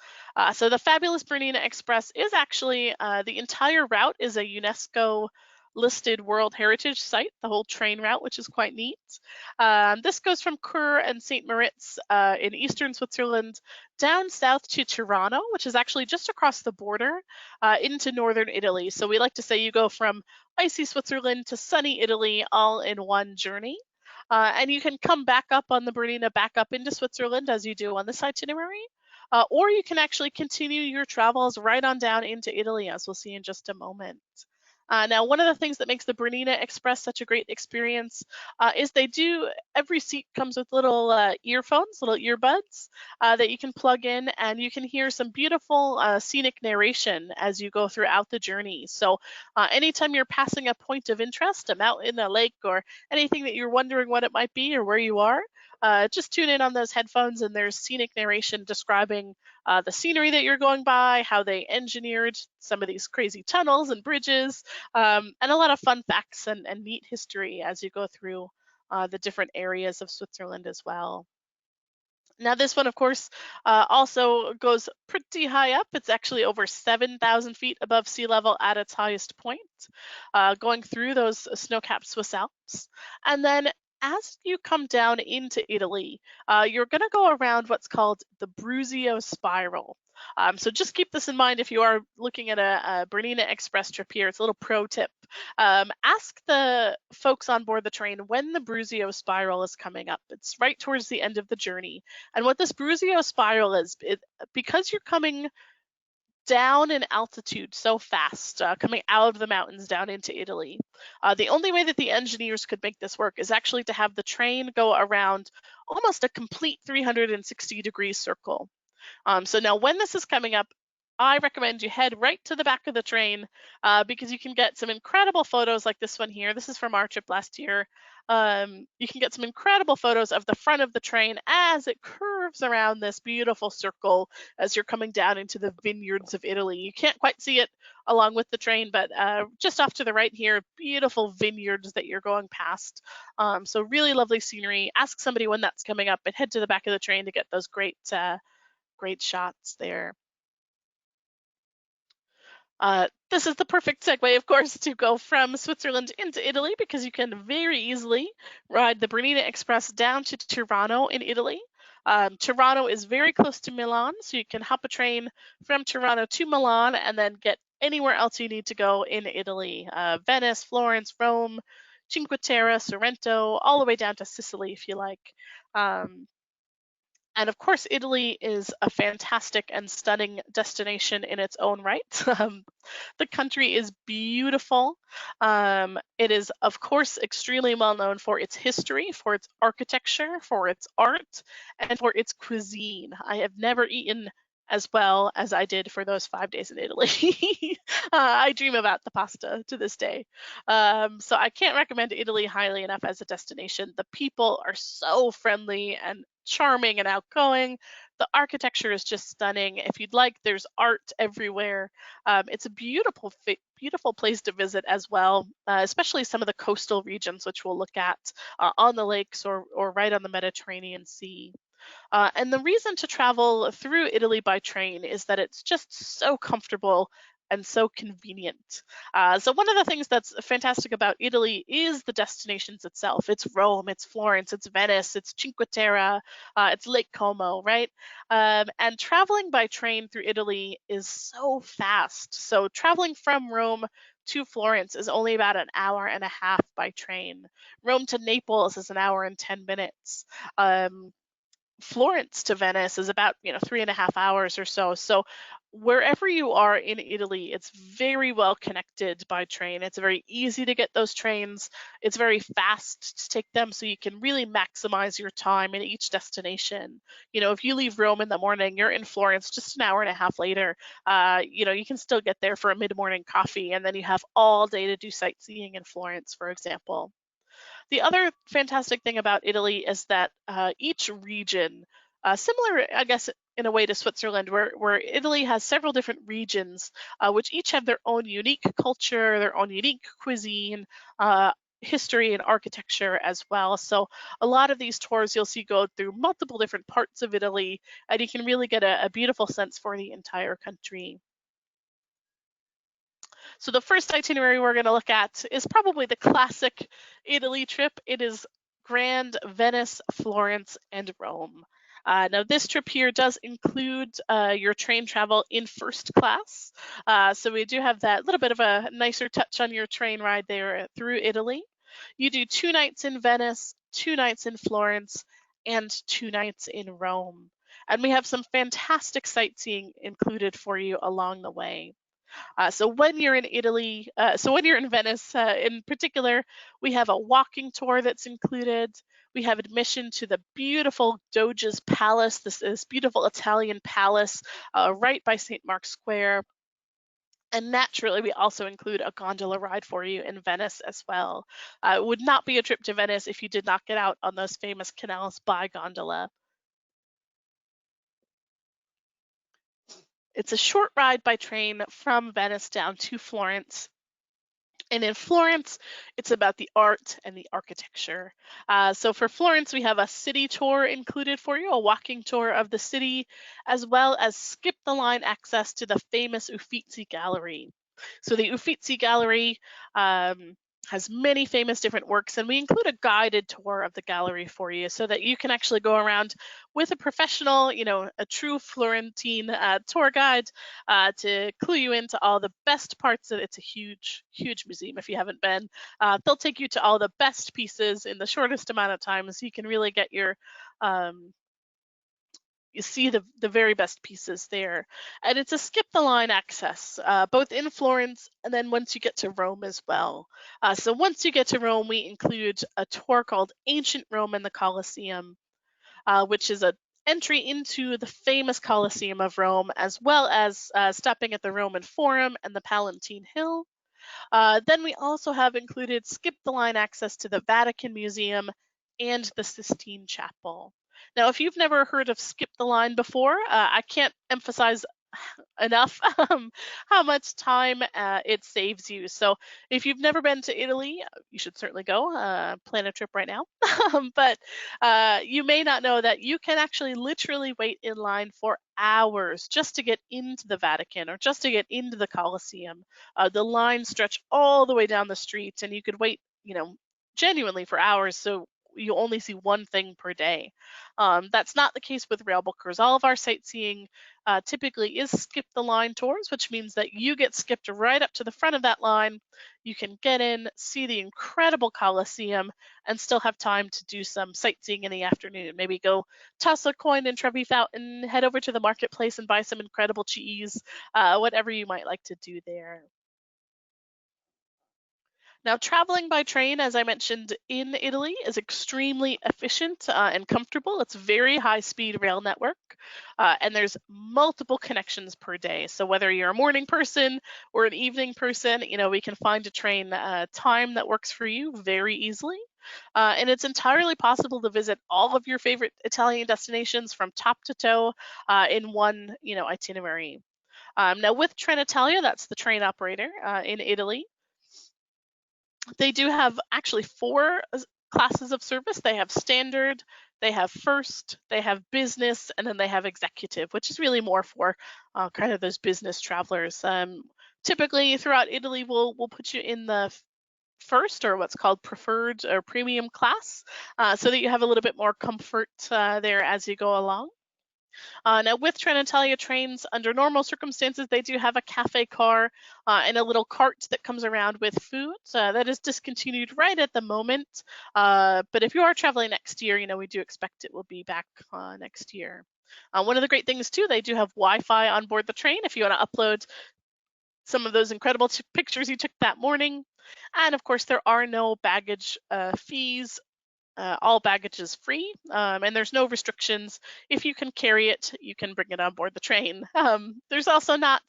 So the fabulous Bernina Express is actually, the entire route is a UNESCO listed World Heritage Site, the whole train route, which is quite neat. This goes from Chur and St. Moritz in eastern Switzerland down south to Tirano, which is actually just across the border into northern Italy. So we like to say you go from icy Switzerland to sunny Italy all in one journey. And you can come back up on the Bernina back up into Switzerland as you do on this itinerary. Or you can actually continue your travels right on down into Italy, as we'll see in just a moment. Now, one of the things that makes the Bernina Express such a great experience is every seat comes with little earphones, little earbuds that you can plug in, and you can hear some beautiful scenic narration as you go throughout the journey. So anytime you're passing a point of interest, a mountain, a lake, or anything that you're wondering what it might be or where you are, just tune in on those headphones, and there's scenic narration describing the scenery that you're going by, how they engineered some of these crazy tunnels and bridges, and a lot of fun facts and neat history as you go through the different areas of Switzerland as well. Now, this one, of course, also goes pretty high up. It's actually over 7,000 feet above sea level at its highest point, going through those snow-capped Swiss Alps. And then as you come down into Italy, you're going to go around what's called the Brusio Spiral. So just keep this in mind if you are looking at a Bernina Express trip here. It's a little pro tip. Ask the folks on board the train when the Brusio Spiral is coming up. It's right towards the end of the journey. And what this Brusio spiral is, because you're coming down in altitude so fast, coming out of the mountains down into Italy, the only way that the engineers could make this work is actually to have the train go around almost a complete 360-degree circle. So now when this is coming up, I recommend you head right to the back of the train because you can get some incredible photos like this one here. This is from our trip last year. You can get some incredible photos of the front of the train as it curves around this beautiful circle as you're coming down into the vineyards of Italy. You can't quite see it along with the train, but just off to the right here, beautiful vineyards that you're going past. So really lovely scenery. Ask somebody when that's coming up and head to the back of the train to get those great shots there. This is the perfect segue, of course, to go from Switzerland into Italy because you can very easily ride the Bernina Express down to Tirano in Italy. Tirano is very close to Milan, so you can hop a train from Tirano to Milan and then get anywhere else you need to go in Italy. Venice, Florence, Rome, Cinque Terre, Sorrento, all the way down to Sicily if you like. And of course, Italy is a fantastic and stunning destination in its own right. The country is beautiful. It is, of course, extremely well known for its history, for its architecture, for its art, and for its cuisine. I have never eaten as well as I did for those 5 days in Italy. I dream about the pasta to this day. So I can't recommend Italy highly enough as a destination. The people are so friendly and charming and outgoing. The architecture is just stunning. If you'd like, there's art everywhere. It's a beautiful place to visit as well, especially some of the coastal regions, which we'll look at on the lakes or right on the Mediterranean Sea. And the reason to travel through Italy by train is that it's just so comfortable and so convenient. So one of the things that's fantastic about Italy is the destinations itself. It's Rome, it's Florence, it's Venice, it's Cinque Terre, it's Lake Como, right? And traveling by train through Italy is so fast. So traveling from Rome to Florence is only about an hour and a half by train. Rome to Naples is an hour and 10 minutes. Florence to Venice is about 3.5 hours or so. So wherever you are in Italy, it's very well connected by train. It's very easy to get those trains. It's very fast to take them, so you can really maximize your time in each destination. If you leave Rome in the morning, you're in Florence just an hour and a half later. You can still get there for a mid-morning coffee, and then you have all day to do sightseeing in Florence, for example. The other fantastic thing about Italy is that each region, similar, I guess, in a way to Switzerland, where Italy has several different regions, which each have their own unique culture, their own unique cuisine, history, and architecture as well. So a lot of these tours you'll see go through multiple different parts of Italy, and you can really get a beautiful sense for the entire country. So the first itinerary we're going to look at is probably the classic Italy trip. It is Grand Venice, Florence, and Rome. Now this trip here does include your train travel in first class. So we do have that little bit of a nicer touch on your train ride there through Italy. You do 2 nights in Venice, 2 nights in Florence, and 2 nights in Rome. And we have some fantastic sightseeing included for you along the way. So when you're in Italy, when you're in Venice in particular, we have a walking tour that's included. We have admission to the beautiful Doge's Palace, this beautiful Italian palace right by St. Mark's Square. And naturally, we also include a gondola ride for you in Venice as well. It would not be a trip to Venice if you did not get out on those famous canals by gondola. It's a short ride by train from Venice down to Florence. And in Florence, it's about the art and the architecture. So for Florence, we have a city tour included for you, a walking tour of the city, as well as skip the line access to the famous Uffizi Gallery. So the Uffizi Gallery has many famous different works, and we include a guided tour of the gallery for you so that you can actually go around with a professional, a true Florentine tour guide to clue you into all the best parts of it. It's a huge, huge museum if you haven't been. They'll take you to all the best pieces in the shortest amount of time so you can really get um, you see the very best pieces there. And it's a skip the line access, both in Florence and then once you get to Rome as well. So once you get to Rome, we include a tour called Ancient Rome and the Colosseum, which is a entry into the famous Colosseum of Rome, as well as stopping at the Roman Forum and the Palatine Hill. Then we also have included skip the line access to the Vatican Museum and the Sistine Chapel. Now, if you've never heard of skip the line before, I can't emphasize enough how much time it saves you. So if you've never been to Italy, you should certainly go. Plan a trip right now. But you may not know that you can actually literally wait in line for hours just to get into the Vatican or just to get into the Colosseum. The lines stretch all the way down the streets, and you could wait, genuinely for hours. So you only see one thing per day. That's not the case with Railbookers. All of our sightseeing typically is skip the line tours, which means that you get skipped right up to the front of that line. You can get in, see the incredible Colosseum, and still have time to do some sightseeing in the afternoon. Maybe go toss a coin in Trevi Fountain, head over to the marketplace and buy some incredible cheese, whatever you might like to do there. Now, traveling by train, as I mentioned, in Italy is extremely efficient and comfortable. It's a very high-speed rail network, and there's multiple connections per day. So whether you're a morning person or an evening person, we can find a train time that works for you very easily. And it's entirely possible to visit all of your favorite Italian destinations from top to toe in one, itinerary. Now, with Trenitalia, that's the train operator in Italy, they do have actually four classes of service. They have standard, they have first, they have business, and then they have executive, which is really more for kind of those business travelers. Typically, throughout Italy, we'll put you in the first, or what's called preferred or premium class, so that you have a little bit more comfort there as you go along. Now, with Trenitalia trains, under normal circumstances, they do have a cafe car and a little cart that comes around with food. That is discontinued right at the moment. But if you are traveling next year, we do expect it will be back next year. One of the great things, too, they do have Wi-Fi on board the train if you want to upload some of those incredible pictures you took that morning. And of course, there are no baggage fees. All baggage is free, and there's no restrictions. If you can carry it, you can bring it on board the train. There's also not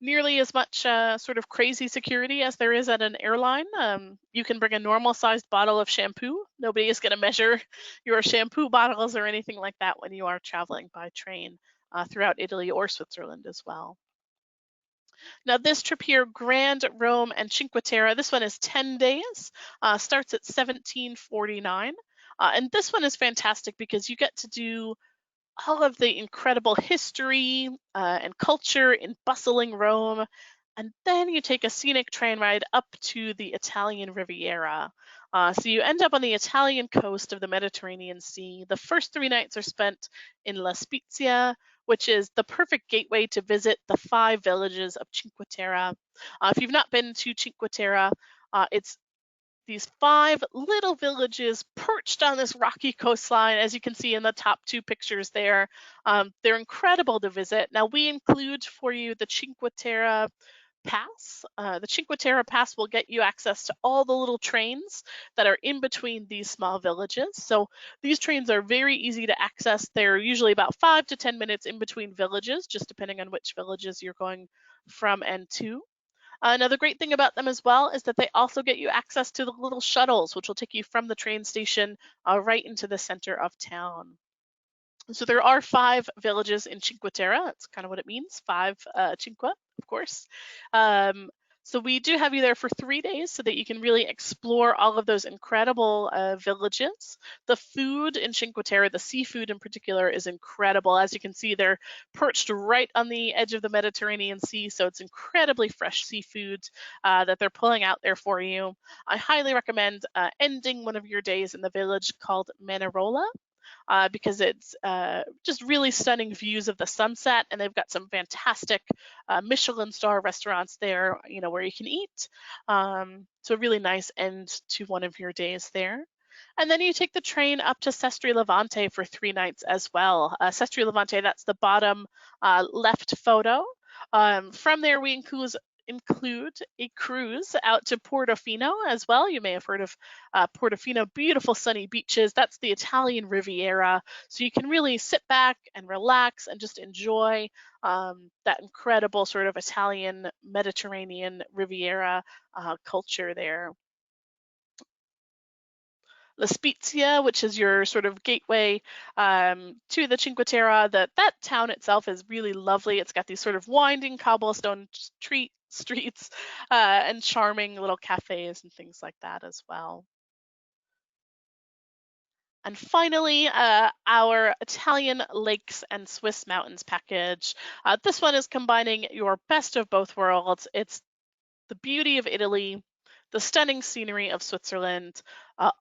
nearly as much sort of crazy security as there is at an airline. You can bring a normal-sized bottle of shampoo. Nobody is going to measure your shampoo bottles or anything like that when you are traveling by train throughout Italy or Switzerland as well. Now, this trip here, Grand Rome and Cinque Terre, this one is 10 days, starts at 1749. And this one is fantastic because you get to do all of the incredible history and culture in bustling Rome. And then you take a scenic train ride up to the Italian Riviera. So you end up on the Italian coast of the Mediterranean Sea. The first 3 nights are spent in La Spezia, which is the perfect gateway to visit the 5 villages of Cinque Terre. If you've not been to Cinque Terre, it's these 5 little villages perched on this rocky coastline, as you can see in the top 2 pictures there. They're incredible to visit. Now, we include for you the Cinque Terre Pass. The Cinque Terre Pass will get you access to all the little trains that are in between these small villages. So these trains are very easy to access. They're usually about 5 to 10 minutes in between villages, just depending on which villages you're going from and to. Another great thing about them as well is that they also get you access to the little shuttles, which will take you from the train station right into the center of town. So there are 5 villages in Cinque Terre. That's kind of what it means, 5 cinque, of course. So we do have you there for 3 days so that you can really explore all of those incredible villages. The food in Cinque Terre, the seafood in particular, is incredible. As you can see, they're perched right on the edge of the Mediterranean Sea, so it's incredibly fresh seafood that they're pulling out there for you. I highly recommend ending one of your days in the village called Manarola, because it's just really stunning views of the sunset, and they've got some fantastic Michelin star restaurants there, where you can eat. So a really nice end to one of your days there. And then you take the train up to Sestri Levante for 3 nights as well. Sestri Levante, that's the bottom left photo. From there, we include a cruise out to Portofino as well. You may have heard of Portofino, beautiful sunny beaches. That's the Italian Riviera. So you can really sit back and relax and just enjoy that incredible sort of Italian Mediterranean Riviera culture there. La Spezia, which is your sort of gateway to the Cinque Terre. That town itself is really lovely. It's got these sort of winding cobblestone streets and charming little cafes and things like that as well. And finally, our Italian lakes and Swiss mountains package. This one is combining your best of both worlds. It's the beauty of Italy, the stunning scenery of Switzerland,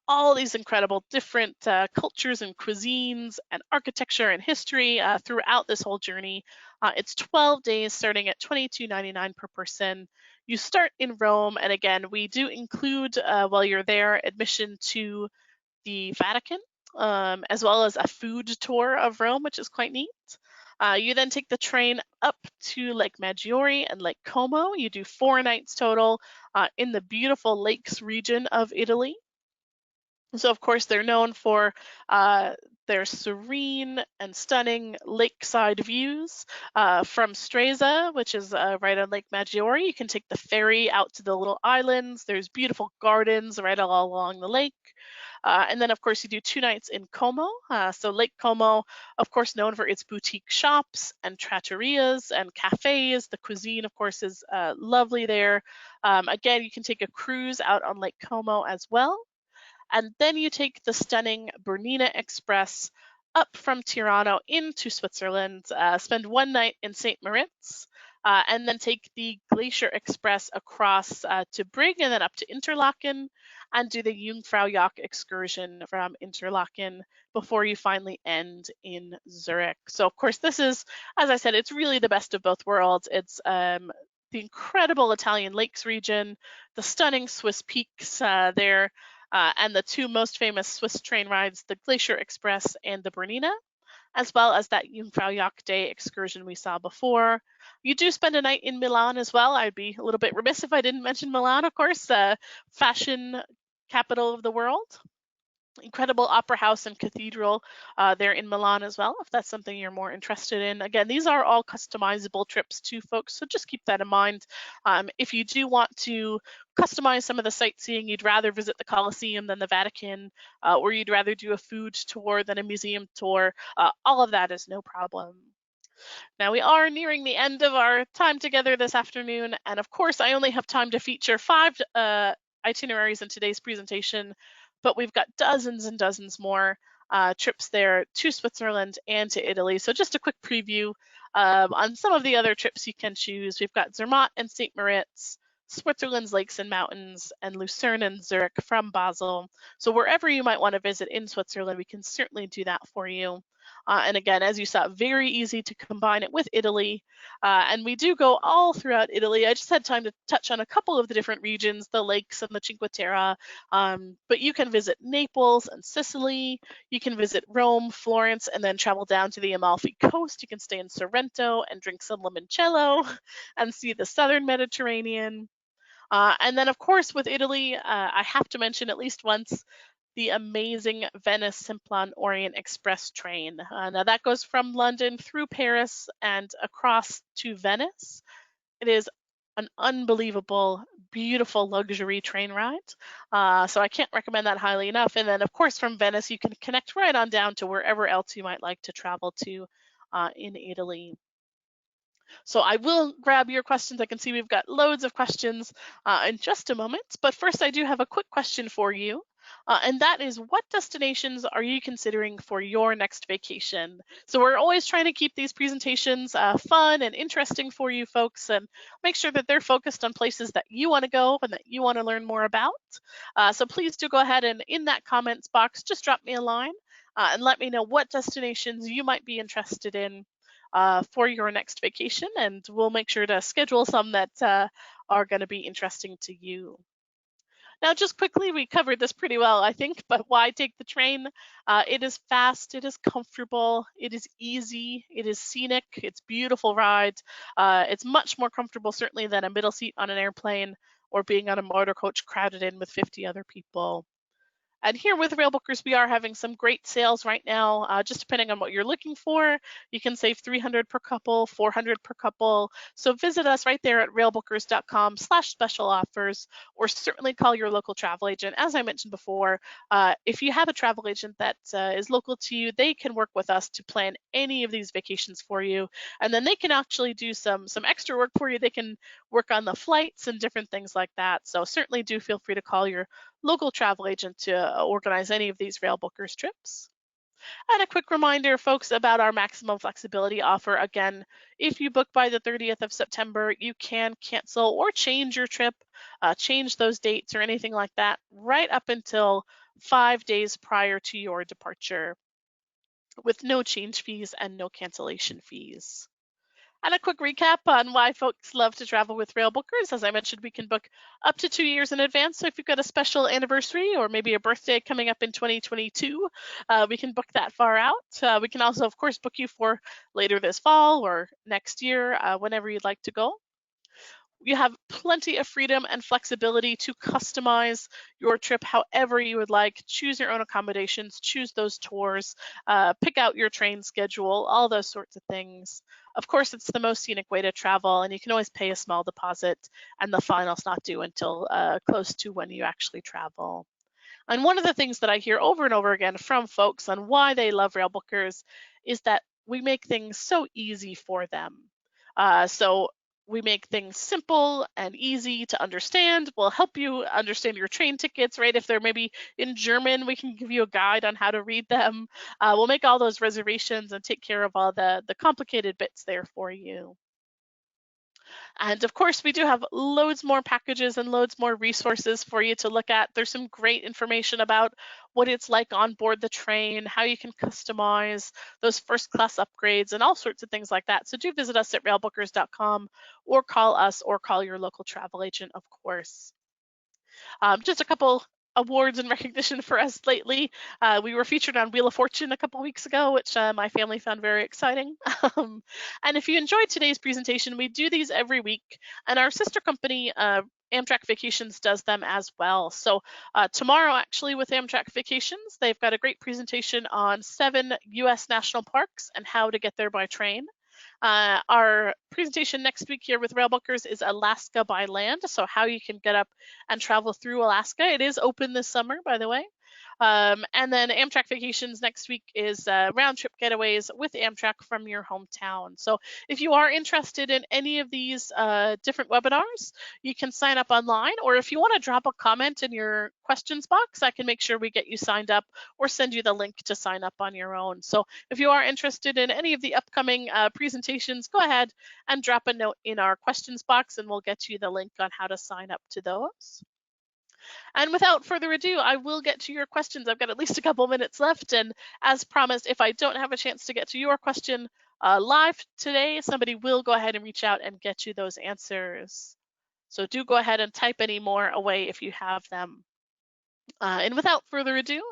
all these incredible different cultures and cuisines and architecture and history throughout this whole journey. It's 12 days starting at $22.99 per person. You start in Rome, and again, we do include, while you're there, admission to the Vatican, as well as a food tour of Rome, which is quite neat. You then take the train up to Lake Maggiore and Lake Como. You do 4 nights total in the beautiful lakes region of Italy. So, of course, they're known for their serene and stunning lakeside views from Stresa, which is right on Lake Maggiore. You can take the ferry out to the little islands. There's beautiful gardens right all along the lake. And then, of course, you do 2 nights in Como. So Lake Como, of course, known for its boutique shops and trattorias and cafes. The cuisine, of course, is lovely there. Again, you can take a cruise out on Lake Como as well. And then you take the stunning Bernina Express up from Tirano into Switzerland, spend 1 night in St. Moritz, and then take the Glacier Express across to Brig and then up to Interlaken, and do the Jungfraujoch excursion from Interlaken before you finally end in Zurich. So, of course, this is, as I said, it's really the best of both worlds. It's the incredible Italian lakes region, the stunning Swiss peaks there, and the two most famous Swiss train rides, the Glacier Express and the Bernina, as well as that Jungfraujoch Day excursion we saw before. You do spend a night in Milan as well. I'd be a little bit remiss if I didn't mention Milan, of course, fashion capital of the world. Incredible opera house and cathedral there in Milan as well, if that's something you're more interested in. Again, these are all customizable trips to folks, so just keep that in mind. If you do want to customize some of the sightseeing, you'd rather visit the Colosseum than the Vatican, or you'd rather do a food tour than a museum tour, all of that is no problem. Now, we are nearing the end of our time together this afternoon, and of course, I only have time to feature 5 itineraries in today's presentation, but we've got dozens and dozens more trips there to Switzerland and to Italy. So just a quick preview on some of the other trips you can choose. We've got Zermatt and St. Moritz, Switzerland's lakes and mountains, and Lucerne and Zurich from Basel. So wherever you might want to visit in Switzerland, we can certainly do that for you. And again, as you saw, very easy to combine it with Italy. And we do go all throughout Italy. I just had time to touch on a couple of the different regions, the lakes and the Cinque Terre. But you can visit Naples and Sicily. You can visit Rome, Florence, and then travel down to the Amalfi Coast. You can stay in Sorrento and drink some limoncello and see the southern Mediterranean. And then, of course, with Italy, I have to mention at least once the amazing Venice Simplon Orient Express train. Now that goes from London through Paris and across to Venice. It is an unbelievable, beautiful luxury train ride. So I can't recommend that highly enough. And then, of course, from Venice, you can connect right on down to wherever else you might like to travel to in Italy. So I will grab your questions. I can see we've got loads of questions in just a moment. But first, I do have a quick question for you. And that is, what destinations are you considering for your next vacation? So we're always trying to keep these presentations fun and interesting for you folks, and make sure that they're focused on places that you want to go and that you want to learn more about. So please do go ahead and in that comments box, just drop me a line and let me know what destinations you might be interested in for your next vacation, and we'll make sure to schedule some that are going to be interesting to you. Now, just quickly, we covered this pretty well, I think, but why take the train? It is fast, it is comfortable, it is easy, it is scenic, it's beautiful ride. It's much more comfortable, certainly, than a middle seat on an airplane or being on a motor coach crowded in with 50 other people. And here with Railbookers, we are having some great sales right now. Just depending on what you're looking for, you can save $300 per couple, $400 per couple. So visit us right there at railbookers.com/special offers, or certainly call your local travel agent. As I mentioned before, if you have a travel agent that is local to you, they can work with us to plan any of these vacations for you, and then they can actually do some extra work for you. They can work on the flights and different things like that. So certainly do feel free to call your local travel agent to organize any of these Railbookers trips. And a quick reminder, folks, about our maximum flexibility offer. Again, if you book by the 30th of September, you can cancel or change your trip, change those dates or anything like that right up until 5 days prior to your departure, with no change fees and no cancellation fees. And a quick recap on why folks love to travel with Railbookers. As I mentioned, we can book up to 2 years in advance. So if you've got a special anniversary or maybe a birthday coming up in 2022, we can book that far out. We can also, of course, book you for later this fall or next year, whenever you'd like to go. You have plenty of freedom and flexibility to customize your trip however you would like. Choose your own accommodations, choose those tours, pick out your train schedule, all those sorts of things. Of course, it's the most scenic way to travel, and you can always pay a small deposit, and the final's not due until close to when you actually travel. And one of the things that I hear over and over again from folks on why they love Railbookers is that we make things so easy for them. So we make things simple and easy to understand. We'll help you understand your train tickets, right? If they're maybe in German, we can give you a guide on how to read them. We'll make all those reservations and take care of all the complicated bits there for you. And of course, we do have loads more packages and loads more resources for you to look at. There's some great information about what it's like on board the train, how you can customize those first class upgrades, and all sorts of things like that. So do visit us at railbookers.com, or call us, or call your local travel agent, of course. Just a couple awards and recognition for us lately. We were featured on Wheel of Fortune a couple weeks ago, which my family found very exciting. And if you enjoyed today's presentation, we do these every week, and our sister company, Amtrak Vacations, does them as well. So tomorrow, actually, with Amtrak Vacations, they've got a great presentation on 7 U.S. national parks and how to get there by train. Our presentation next week here with Railbookers is Alaska by land, so how you can get up and travel through Alaska. It is open this summer, by the way. And then Amtrak Vacations next week is round trip getaways with Amtrak from your hometown. So if you are interested in any of these different webinars, you can sign up online, or if you want to drop a comment in your questions box, I can make sure we get you signed up or send you the link to sign up on your own. So if you are interested in any of the upcoming presentations, go ahead and drop a note in our questions box, and we'll get you the link on how to sign up to those. And without further ado, I will get to your questions. I've got at least a couple minutes left. And as promised, if I don't have a chance to get to your question live today, somebody will go ahead and reach out and get you those answers. So do go ahead and type any more away if you have them. And without further ado,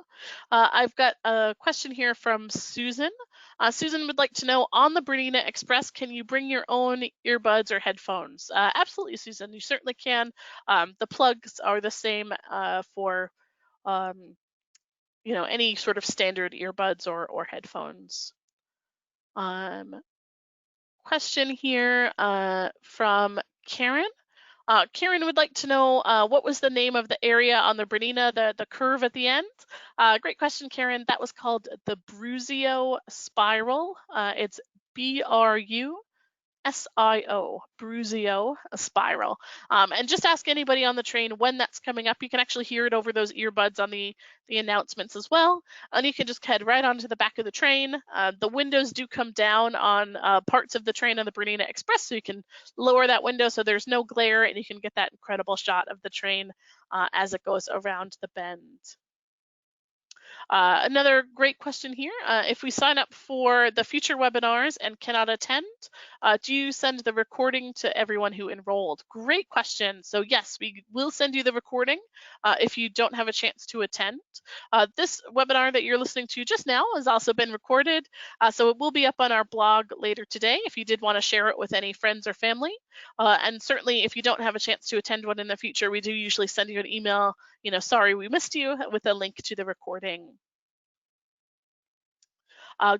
I've got a question here from Susan. Susan would like to know, on the Bernina Express, can you bring your own earbuds or headphones? Absolutely, Susan, you certainly can. The plugs are the same for any sort of standard earbuds or headphones. Question here from Karen. Karen would like to know, what was the name of the area on the Bernina, the curve at the end? Great question, Karen. That was called the Bruzio Spiral. It's BRU SIO, Bruzio, a spiral. And just ask anybody on the train when that's coming up. You can actually hear it over those earbuds on the announcements as well. And you can just head right onto the back of the train. The windows do come down on parts of the train on the Bernina Express, so you can lower that window so there's no glare and you can get that incredible shot of the train as it goes around the bend. Another great question here. If we sign up for the future webinars and cannot attend, do you send the recording to everyone who enrolled? Great question. So yes, we will send you the recording if you don't have a chance to attend. This webinar that you're listening to just now has also been recorded, so it will be up on our blog later today if you did want to share it with any friends or family. And certainly if you don't have a chance to attend one in the future, we do usually send you an email, sorry we missed you, with a link to the recording.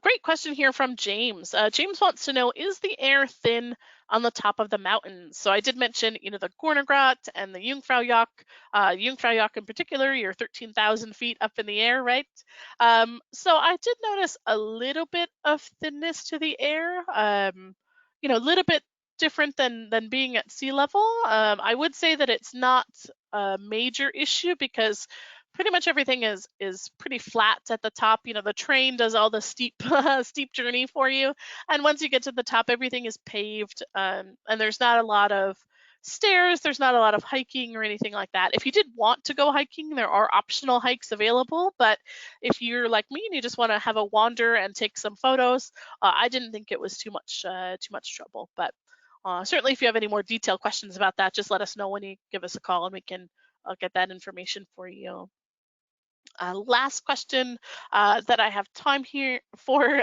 Great question here from James. James wants to know, is the air thin on the top of the mountains? So I did mention, the Gornergrat and the Jungfraujoch. Jungfraujoch in particular, you're 13,000 feet up in the air, right? So I did notice a little bit of thinness to the air. A little bit different than being at sea level. I would say that it's not a major issue because pretty much everything is pretty flat at the top. The train does all the steep steep journey for you, and once you get to the top, everything is paved, and there's not a lot of stairs. There's not a lot of hiking or anything like that. If you did want to go hiking, there are optional hikes available, but if you're like me and you just want to have a wander and take some photos, I didn't think it was too much trouble. But certainly, if you have any more detailed questions about that, just let us know when you give us a call, and we can get that information for you. Last question that I have time here for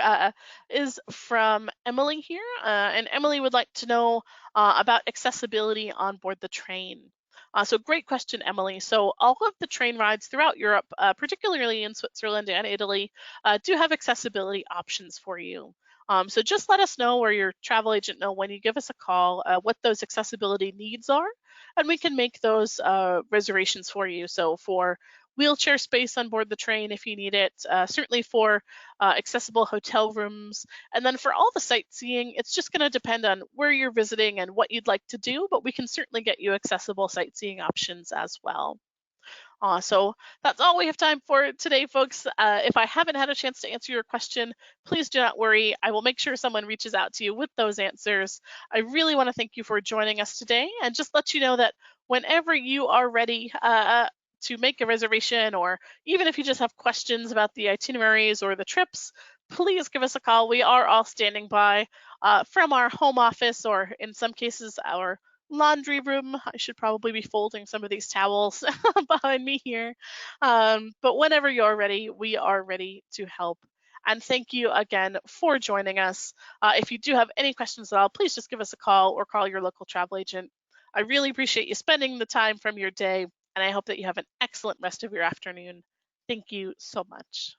is from Emily here. And Emily would like to know about accessibility on board the train. So great question, Emily. So all of the train rides throughout Europe, particularly in Switzerland and Italy, do have accessibility options for you. So just let us know, or your travel agent know, when you give us a call, what those accessibility needs are, and we can make those reservations for you. So for wheelchair space on board the train if you need it, certainly for accessible hotel rooms. And then for all the sightseeing, it's just going to depend on where you're visiting and what you'd like to do, but we can certainly get you accessible sightseeing options as well. So that's all we have time for today, folks. If I haven't had a chance to answer your question, please do not worry. I will make sure someone reaches out to you with those answers. I really want to thank you for joining us today, and just let you know that whenever you are ready to make a reservation, or even if you just have questions about the itineraries or the trips, please give us a call. We are all standing by from our home office, or in some cases, our laundry room. I should probably be folding some of these towels behind me here. But whenever you're ready, we are ready to help. And thank you again for joining us. If you do have any questions at all, please just give us a call or call your local travel agent. I really appreciate you spending the time from your day, and I hope that you have an excellent rest of your afternoon. Thank you so much.